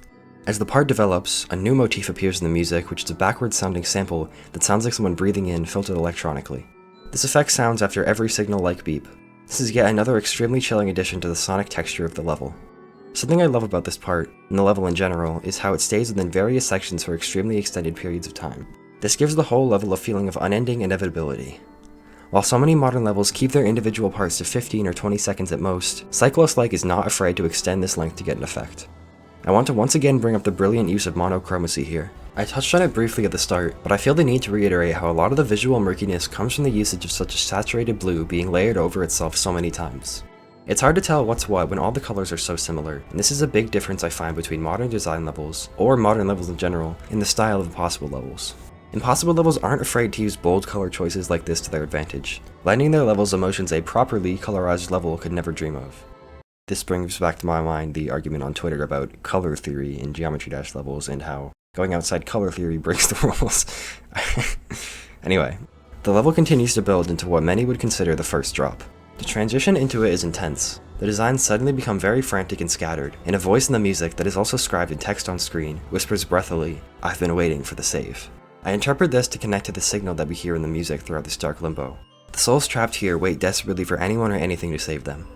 As the part develops, a new motif appears in the music, which is a backwards sounding sample that sounds like someone breathing in filtered electronically. This effect sounds after every signal like beep. This is yet another extremely chilling addition to the sonic texture of the level. Something I love about this part, and the level in general, is how it stays within various sections for extremely extended periods of time. This gives the whole level a feeling of unending inevitability. While so many modern levels keep their individual parts to 15 or 20 seconds at most, cyclolcyc is not afraid to extend this length to get an effect. I want to once again bring up the brilliant use of monochromacy here. I touched on it briefly at the start, but I feel the need to reiterate how a lot of the visual murkiness comes from the usage of such a saturated blue being layered over itself so many times. It's hard to tell what's what when all the colors are so similar, and this is a big difference I find between modern design levels, or modern levels in general, in the style of impossible levels. Impossible levels aren't afraid to use bold color choices like this to their advantage, lending their levels emotions a properly colorized level could never dream of. This brings back to my mind the argument on Twitter about color theory in Geometry Dash levels and how going outside color theory breaks the rules. Anyway, the level continues to build into what many would consider the first drop. The transition into it is intense. The designs suddenly become very frantic and scattered, and a voice in the music that is also scribed in text on screen whispers breathily, "I've been waiting for the save." I interpret this to connect to the signal that we hear in the music throughout this dark limbo. The souls trapped here wait desperately for anyone or anything to save them.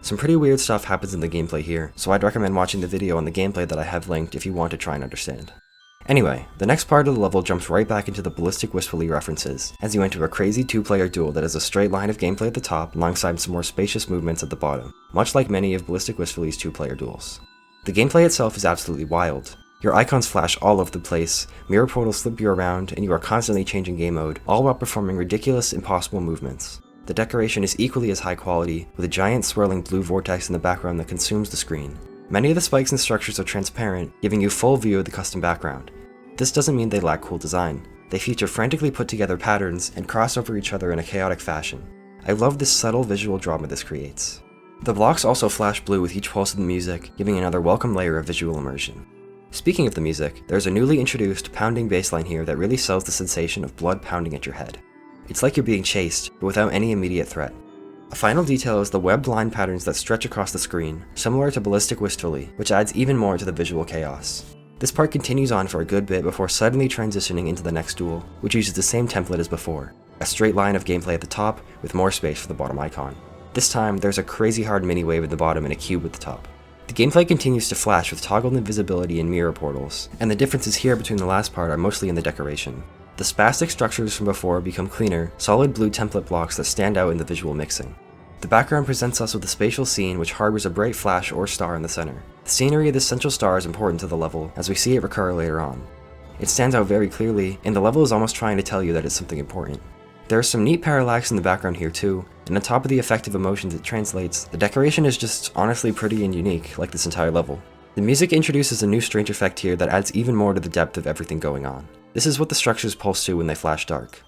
Some pretty weird stuff happens in the gameplay here, so I'd recommend watching the video on the gameplay that I have linked if you want to try and understand. Anyway, the next part of the level jumps right back into the ballistic wistfully references, as you enter a crazy 2-player duel that has a straight line of gameplay at the top alongside some more spacious movements at the bottom, much like many of ballistic wistfully's 2-player duels. The gameplay itself is absolutely wild. Your icons flash all over the place, mirror portals slip you around, and you are constantly changing game mode, all while performing ridiculous, impossible movements. The decoration is equally as high quality, with a giant swirling blue vortex in the background that consumes the screen. Many of the spikes and structures are transparent, giving you full view of the custom background. This doesn't mean they lack cool design. They feature frantically put together patterns and cross over each other in a chaotic fashion. I love this subtle visual drama this creates. The blocks also flash blue with each pulse of the music, giving another welcome layer of visual immersion. Speaking of the music, there's a newly introduced pounding bass line here that really sells the sensation of blood pounding at your head. It's like you're being chased, but without any immediate threat. A final detail is the webbed line patterns that stretch across the screen, similar to ballistic wistfully, which adds even more to the visual chaos. This part continues on for a good bit before suddenly transitioning into the next duel, which uses the same template as before, a straight line of gameplay at the top with more space for the bottom icon. This time, there's a crazy hard mini wave at the bottom and a cube at the top. The gameplay continues to flash with toggled invisibility and mirror portals, and the differences here between the last part are mostly in the decoration. The spastic structures from before become cleaner, solid blue template blocks that stand out in the visual mixing. The background presents us with a spatial scene which harbors a bright flash or star in the center. The scenery of this central star is important to the level, as we see it recur later on. It stands out very clearly, and the level is almost trying to tell you that it's something important. There are some neat parallax in the background here too, and on top of the effective emotions it translates, the decoration is just honestly pretty and unique, like this entire level. The music introduces a new strange effect here that adds even more to the depth of everything going on. This is what the structures pulse to when they flash dark.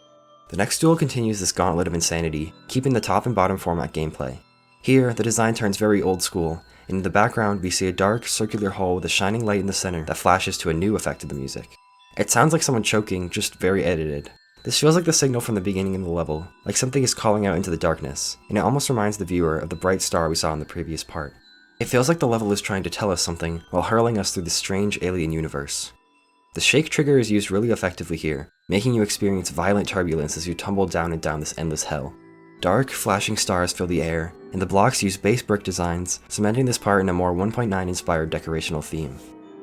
The next duel continues this gauntlet of insanity, keeping the top and bottom format gameplay. Here, the design turns very old school, and in the background we see a dark, circular hole with a shining light in the center that flashes to a new effect of the music. It sounds like someone choking, just very edited. This feels like the signal from the beginning of the level, like something is calling out into the darkness, and it almost reminds the viewer of the bright star we saw in the previous part. It feels like the level is trying to tell us something while hurling us through this strange alien universe. The shake trigger is used really effectively here, making you experience violent turbulence as you tumble down and down this endless hell. Dark, flashing stars fill the air, and the blocks use base brick designs, cementing this part in a more 1.9 inspired decorational theme.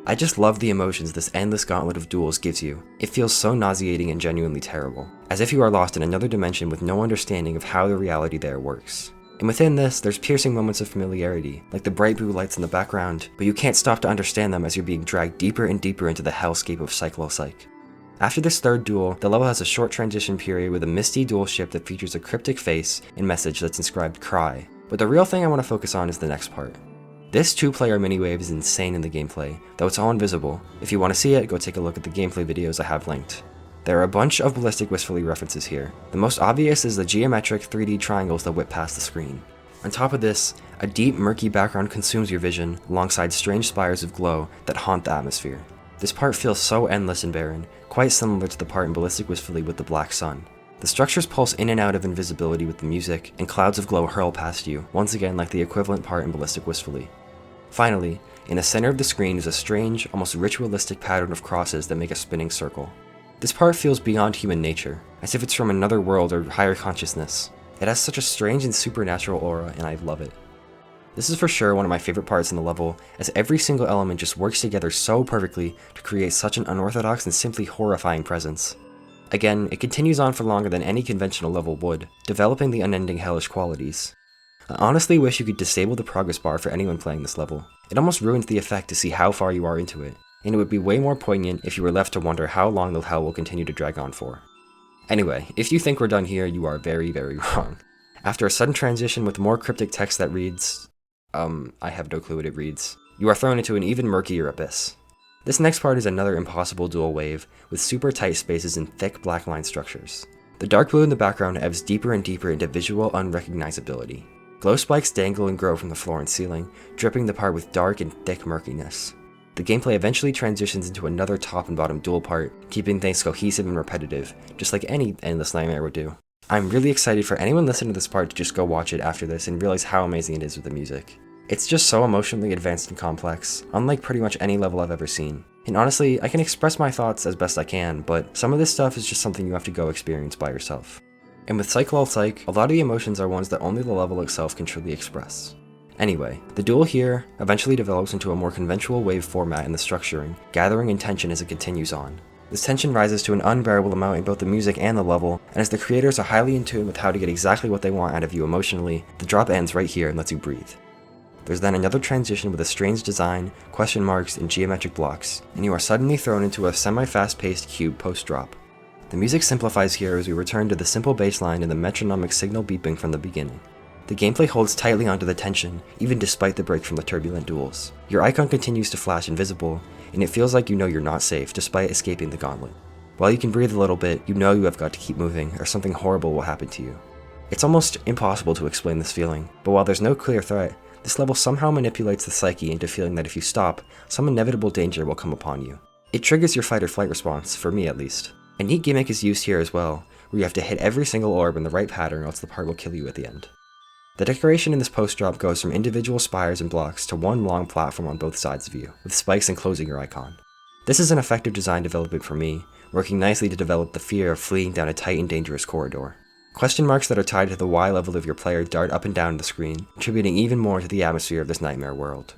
I just love the emotions this endless gauntlet of duels gives you. It feels so nauseating and genuinely terrible, as if you are lost in another dimension with no understanding of how the reality there works. And within this, there's piercing moments of familiarity, like the bright blue lights in the background, but you can't stop to understand them as you're being dragged deeper and deeper into the hellscape of cyclolcyc. After this third duel, the level has a short transition period with a misty duel ship that features a cryptic face and message that's inscribed "Cry." But the real thing I want to focus on is the next part. This 2-player mini-wave is insane in the gameplay, though it's all invisible. If you want to see it, go take a look at the gameplay videos I have linked. There are a bunch of ballistic wistfully references here. The most obvious is the geometric 3D triangles that whip past the screen. On top of this, a deep, murky background consumes your vision, alongside strange spires of glow that haunt the atmosphere. This part feels so endless and barren, quite similar to the part in ballistic wistfully with the black sun. The structures pulse in and out of invisibility with the music, and clouds of glow hurl past you, once again like the equivalent part in ballistic wistfully. Finally, in the center of the screen is a strange, almost ritualistic pattern of crosses that make a spinning circle. This part feels beyond human nature, as if it's from another world or higher consciousness. It has such a strange and supernatural aura, and I love it. This is for sure one of my favorite parts in the level, as every single element just works together so perfectly to create such an unorthodox and simply horrifying presence. Again, it continues on for longer than any conventional level would, developing the unending hellish qualities. I honestly wish you could disable the progress bar for anyone playing this level. It almost ruins the effect to see how far you are into it, and it would be way more poignant if you were left to wonder how long the hell will continue to drag on for. Anyway, if you think we're done here, you are very, very wrong. After a sudden transition with more cryptic text that reads, I have no clue what it reads, you are thrown into an even murkier abyss. This next part is another impossible dual wave, with super tight spaces and thick black line structures. The dark blue in the background ebbs deeper and deeper into visual unrecognizability. Glow spikes dangle and grow from the floor and ceiling, dripping the part with dark and thick murkiness. The gameplay eventually transitions into another top and bottom dual part, keeping things cohesive and repetitive, just like any endless nightmare would do. I'm really excited for anyone listening to this part to just go watch it after this and realize how amazing it is with the music. It's just so emotionally advanced and complex, unlike pretty much any level I've ever seen. And honestly, I can express my thoughts as best I can, but some of this stuff is just something you have to go experience by yourself. And with cyclolcyc, a lot of the emotions are ones that only the level itself can truly express. Anyway, the duel here eventually develops into a more conventional wave format in the structuring, gathering in tension as it continues on. This tension rises to an unbearable amount in both the music and the level, and as the creators are highly in tune with how to get exactly what they want out of you emotionally, the drop ends right here and lets you breathe. There's then another transition with a strange design, question marks, and geometric blocks, and you are suddenly thrown into a semi-fast-paced cube post-drop. The music simplifies here as we return to the simple bass line and the metronomic signal beeping from the beginning. The gameplay holds tightly onto the tension, even despite the break from the turbulent duels. Your icon continues to flash invisible, and it feels like you know you're not safe despite escaping the gauntlet. While you can breathe a little bit, you know you have got to keep moving or something horrible will happen to you. It's almost impossible to explain this feeling, but while there's no clear threat, this level somehow manipulates the psyche into feeling that if you stop, some inevitable danger will come upon you. It triggers your fight or flight response, for me at least. A neat gimmick is used here as well, where you have to hit every single orb in the right pattern or else the part will kill you at the end. The decoration in this post-drop goes from individual spires and blocks to one long platform on both sides of you, with spikes enclosing your icon. This is an effective design development for me, working nicely to develop the fear of fleeing down a tight and dangerous corridor. Question marks that are tied to the Y level of your player dart up and down the screen, contributing even more to the atmosphere of this nightmare world.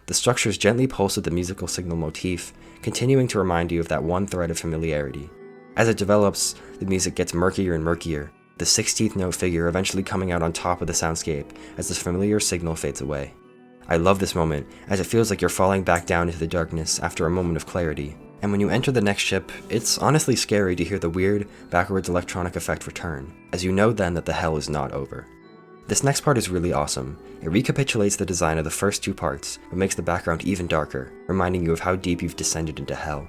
The structures gently pulse with the musical signal motif, continuing to remind you of that one thread of familiarity. As it develops, the music gets murkier and murkier, the 16th note figure eventually coming out on top of the soundscape as this familiar signal fades away. I love this moment, as it feels like you're falling back down into the darkness after a moment of clarity, and when you enter the next ship, it's honestly scary to hear the weird, backwards electronic effect return, as you know then that the hell is not over. This next part is really awesome. It recapitulates the design of the first two parts, but makes the background even darker, reminding you of how deep you've descended into hell.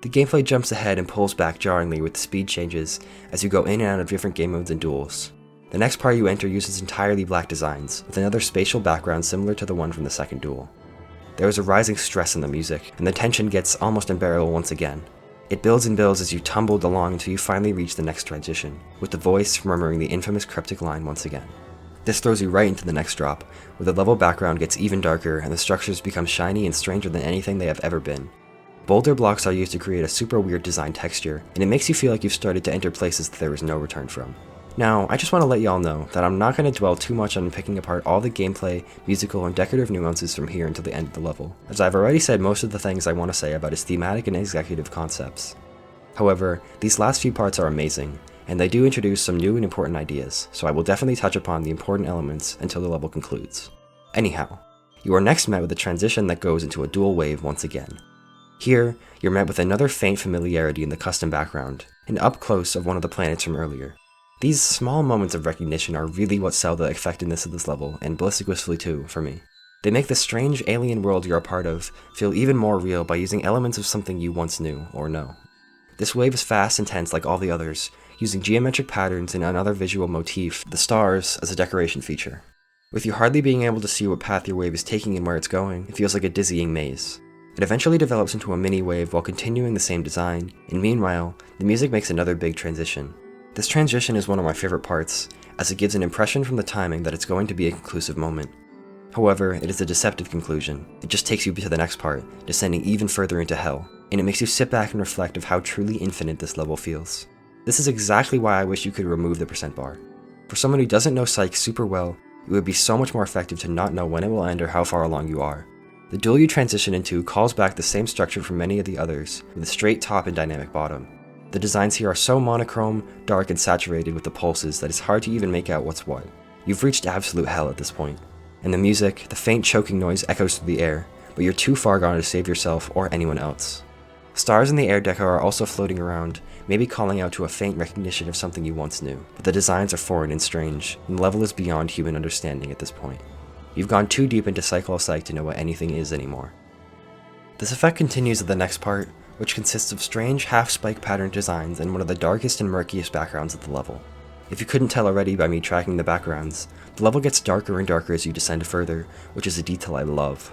The gameplay jumps ahead and pulls back jarringly with the speed changes as you go in and out of different game modes and duels. The next part you enter uses entirely black designs, with another spatial background similar to the one from the second duel. There is a rising stress in the music, and the tension gets almost unbearable once again. It builds and builds as you tumbled along until you finally reach the next transition, with the voice murmuring the infamous cryptic line once again. This throws you right into the next drop, where the level background gets even darker and the structures become shiny and stranger than anything they have ever been. Boulder blocks are used to create a super weird design texture, and it makes you feel like you've started to enter places that there is no return from. Now, I just want to let y'all know that I'm not going to dwell too much on picking apart all the gameplay, musical, and decorative nuances from here until the end of the level, as I've already said most of the things I want to say about its thematic and executive concepts. However, these last few parts are amazing, and they do introduce some new and important ideas, so I will definitely touch upon the important elements until the level concludes. Anyhow, you are next met with a transition that goes into a dual wave once again. Here, you're met with another faint familiarity in the custom background, and up close of one of the planets from earlier. These small moments of recognition are really what sell the effectiveness of this level, and Ballistic Wistfully too, for me. They make the strange alien world you're a part of feel even more real by using elements of something you once knew or know. This wave is fast and tense like all the others, using geometric patterns and another visual motif, the stars, as a decoration feature. With you hardly being able to see what path your wave is taking and where it's going, it feels like a dizzying maze. It eventually develops into a mini wave while continuing the same design, and meanwhile, the music makes another big transition. This transition is one of my favorite parts, as it gives an impression from the timing that it's going to be a conclusive moment. However, it is a deceptive conclusion. It just takes you to the next part, descending even further into hell, and it makes you sit back and reflect of how truly infinite this level feels. This is exactly why I wish you could remove the percent bar. For someone who doesn't know Psych super well, it would be so much more effective to not know when it will end or how far along you are. The duel you transition into calls back the same structure from many of the others, with a straight top and dynamic bottom. The designs here are so monochrome, dark, and saturated with the pulses that it's hard to even make out what's what. You've reached absolute hell at this point. And the music, the faint choking noise echoes through the air, but you're too far gone to save yourself or anyone else. Stars in the air deco are also floating around, maybe calling out to a faint recognition of something you once knew, but the designs are foreign and strange, and the level is beyond human understanding at this point. You've gone too deep into cyclolcyc to know what anything is anymore. This effect continues at the next part, which consists of strange half-spike pattern designs and one of the darkest and murkiest backgrounds of the level. If you couldn't tell already by me tracking the backgrounds, the level gets darker and darker as you descend further, which is a detail I love.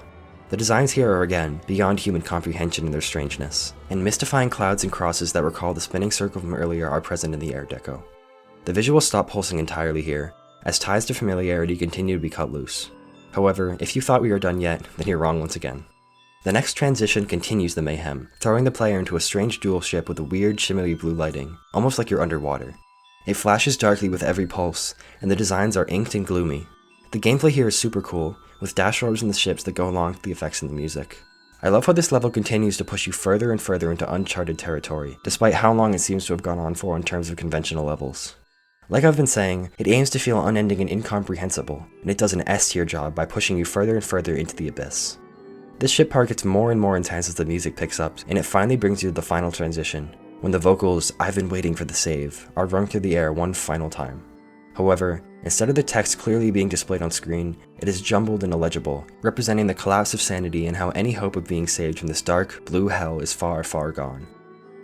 The designs here are again beyond human comprehension in their strangeness, and mystifying clouds and crosses that recall the spinning circle from earlier are present in the air deco. The visuals stop pulsing entirely here, as ties to familiarity continue to be cut loose. However, if you thought we were done yet, then you're wrong once again. The next transition continues the mayhem, throwing the player into a strange dual ship with a weird shimmery blue lighting, almost like you're underwater. It flashes darkly with every pulse, and the designs are inked and gloomy. The gameplay here is super cool, with dash orbs in the ships that go along with the effects in the music. I love how this level continues to push you further and further into uncharted territory, despite how long it seems to have gone on for in terms of conventional levels. Like I've been saying, it aims to feel unending and incomprehensible, and it does an S-tier job by pushing you further and further into the abyss. This ship part gets more and more intense as the music picks up, and it finally brings you to the final transition, when the vocals, "I've been waiting for the save," are rung through the air one final time. However, instead of the text clearly being displayed on screen, it is jumbled and illegible, representing the collapse of sanity and how any hope of being saved from this dark, blue hell is far, far gone.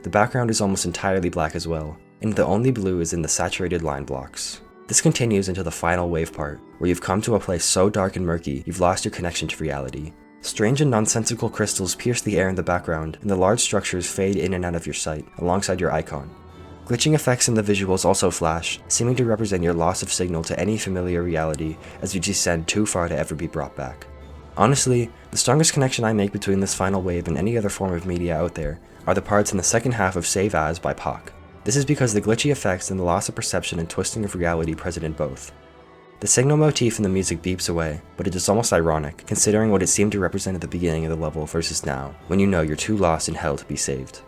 The background is almost entirely black as well, and the only blue is in the saturated line blocks. This continues into the final wave part, where you've come to a place so dark and murky you've lost your connection to reality. Strange and nonsensical crystals pierce the air in the background, and the large structures fade in and out of your sight, alongside your icon. Glitching effects in the visuals also flash, seeming to represent your loss of signal to any familiar reality as you descend too far to ever be brought back. Honestly, the strongest connection I make between this final wave and any other form of media out there are the parts in the second half of Save As by Pac. This is because the glitchy effects and the loss of perception and twisting of reality present in both. The signal motif in the music beeps away, but it is almost ironic, considering what it seemed to represent at the beginning of the level versus now, when you know you're too lost in hell to be saved.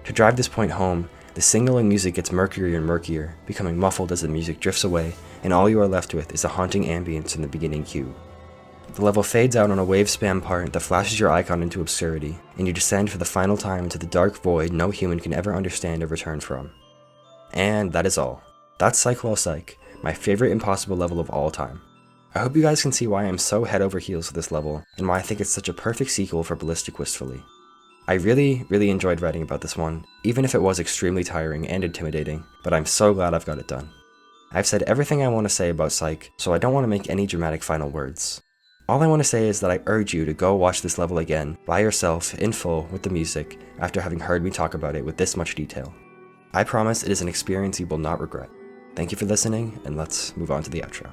To drive this point home, the signal in music gets murkier and murkier, becoming muffled as the music drifts away, and all you are left with is a haunting ambience in the beginning cue. The level fades out on a wave spam part that flashes your icon into obscurity, and you descend for the final time into the dark void no human can ever understand or return from. And that is all. That's cyclolcyc, my favorite impossible level of all time. I hope you guys can see why I'm so head over heels for this level, and why I think it's such a perfect sequel for Ballistic Wistfully. I really enjoyed writing about this one, even if it was extremely tiring and intimidating, but I'm so glad I've got it done. I've said everything I want to say about Psych, so I don't want to make any dramatic final words. All I want to say is that I urge you to go watch this level again, by yourself, in full, with the music, after having heard me talk about it with this much detail. I promise it is an experience you will not regret. Thank you for listening, and let's move on to the outro.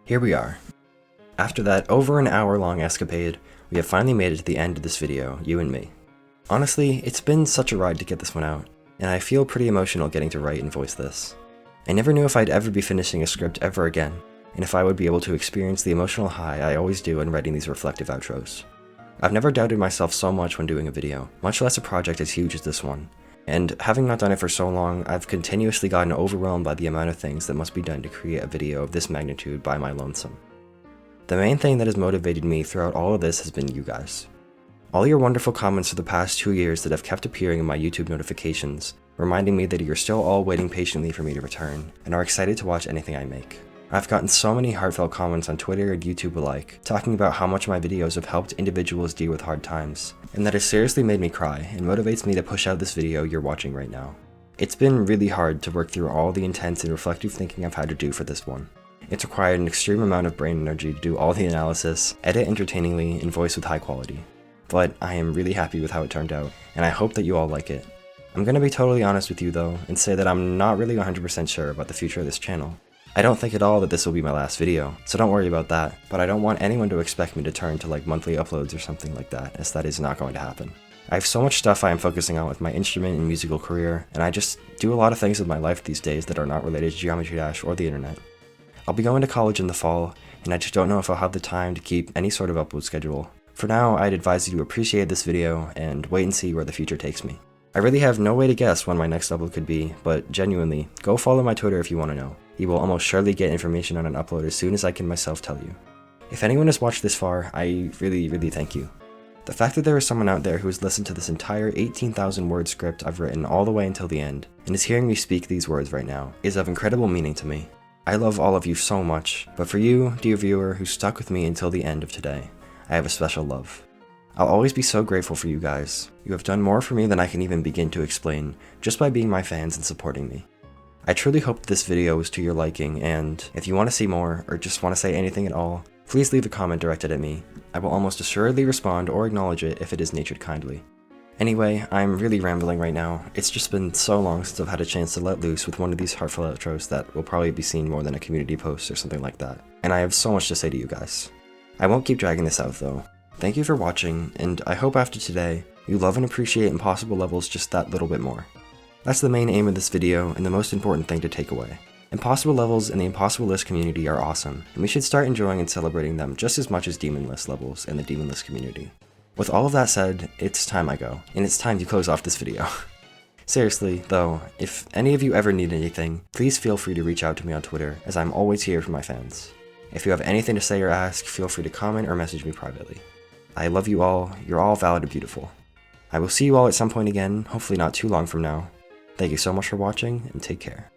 Here we are. After that over an hour-long escapade, we have finally made it to the end of this video, you and me. Honestly, it's been such a ride to get this one out, and I feel pretty emotional getting to write and voice this. I never knew if I'd ever be finishing a script ever again, and if I would be able to experience the emotional high I always do in writing these reflective outros. I've never doubted myself so much when doing a video, much less a project as huge as this one. And having not done it for so long, I've continuously gotten overwhelmed by the amount of things that must be done to create a video of this magnitude by my lonesome. The main thing that has motivated me throughout all of this has been you guys. All your wonderful comments for the past 2 years that have kept appearing in my YouTube notifications, reminding me that you're still all waiting patiently for me to return, and are excited to watch anything I make. I've gotten so many heartfelt comments on Twitter and YouTube alike, talking about how much my videos have helped individuals deal with hard times, and that has seriously made me cry and motivates me to push out this video you're watching right now. It's been really hard to work through all the intense and reflective thinking I've had to do for this one. It's required an extreme amount of brain energy to do all the analysis, edit entertainingly, and voice with high quality. But I am really happy with how it turned out, and I hope that you all like it. I'm gonna be totally honest with you though, and say that I'm not really 100% sure about the future of this channel. I don't think at all that this will be my last video, so don't worry about that, but I don't want anyone to expect me to turn to like monthly uploads or something like that, as that is not going to happen. I have so much stuff I am focusing on with my instrument and musical career, and I just do a lot of things with my life these days that are not related to Geometry Dash or the internet. I'll be going to college in the fall, and I just don't know if I'll have the time to keep any sort of upload schedule. For now, I'd advise you to appreciate this video and wait and see where the future takes me. I really have no way to guess when my next upload could be, but genuinely, go follow my Twitter if you want to know. You will almost surely get information on an upload as soon as I can myself tell you. If anyone has watched this far, I really thank you. The fact that there is someone out there who has listened to this entire 18,000 word script I've written all the way until the end, and is hearing me speak these words right now, is of incredible meaning to me. I love all of you so much, but for you, dear viewer, who stuck with me until the end of today, I have a special love. I'll always be so grateful for you guys. You have done more for me than I can even begin to explain, just by being my fans and supporting me. I truly hope this video was to your liking, and if you want to see more, or just want to say anything at all, please leave a comment directed at me. I will almost assuredly respond or acknowledge it if it is natured kindly. Anyway, I'm really rambling right now. It's just been so long since I've had a chance to let loose with one of these heartful outros that will probably be seen more than a community post or something like that. And I have so much to say to you guys. I won't keep dragging this out though. Thank you for watching, and I hope after today, you love and appreciate impossible levels just that little bit more. That's the main aim of this video and the most important thing to take away. Impossible levels in the Impossible List community are awesome, and we should start enjoying and celebrating them just as much as Demon List levels in the Demon List community. With all of that said, it's time I go, and it's time to close off this video. Seriously, though, if any of you ever need anything, please feel free to reach out to me on Twitter, as I'm always here for my fans. If you have anything to say or ask, feel free to comment or message me privately. I love you all, you're all valid and beautiful. I will see you all at some point again, hopefully not too long from now. Thank you so much for watching, and take care.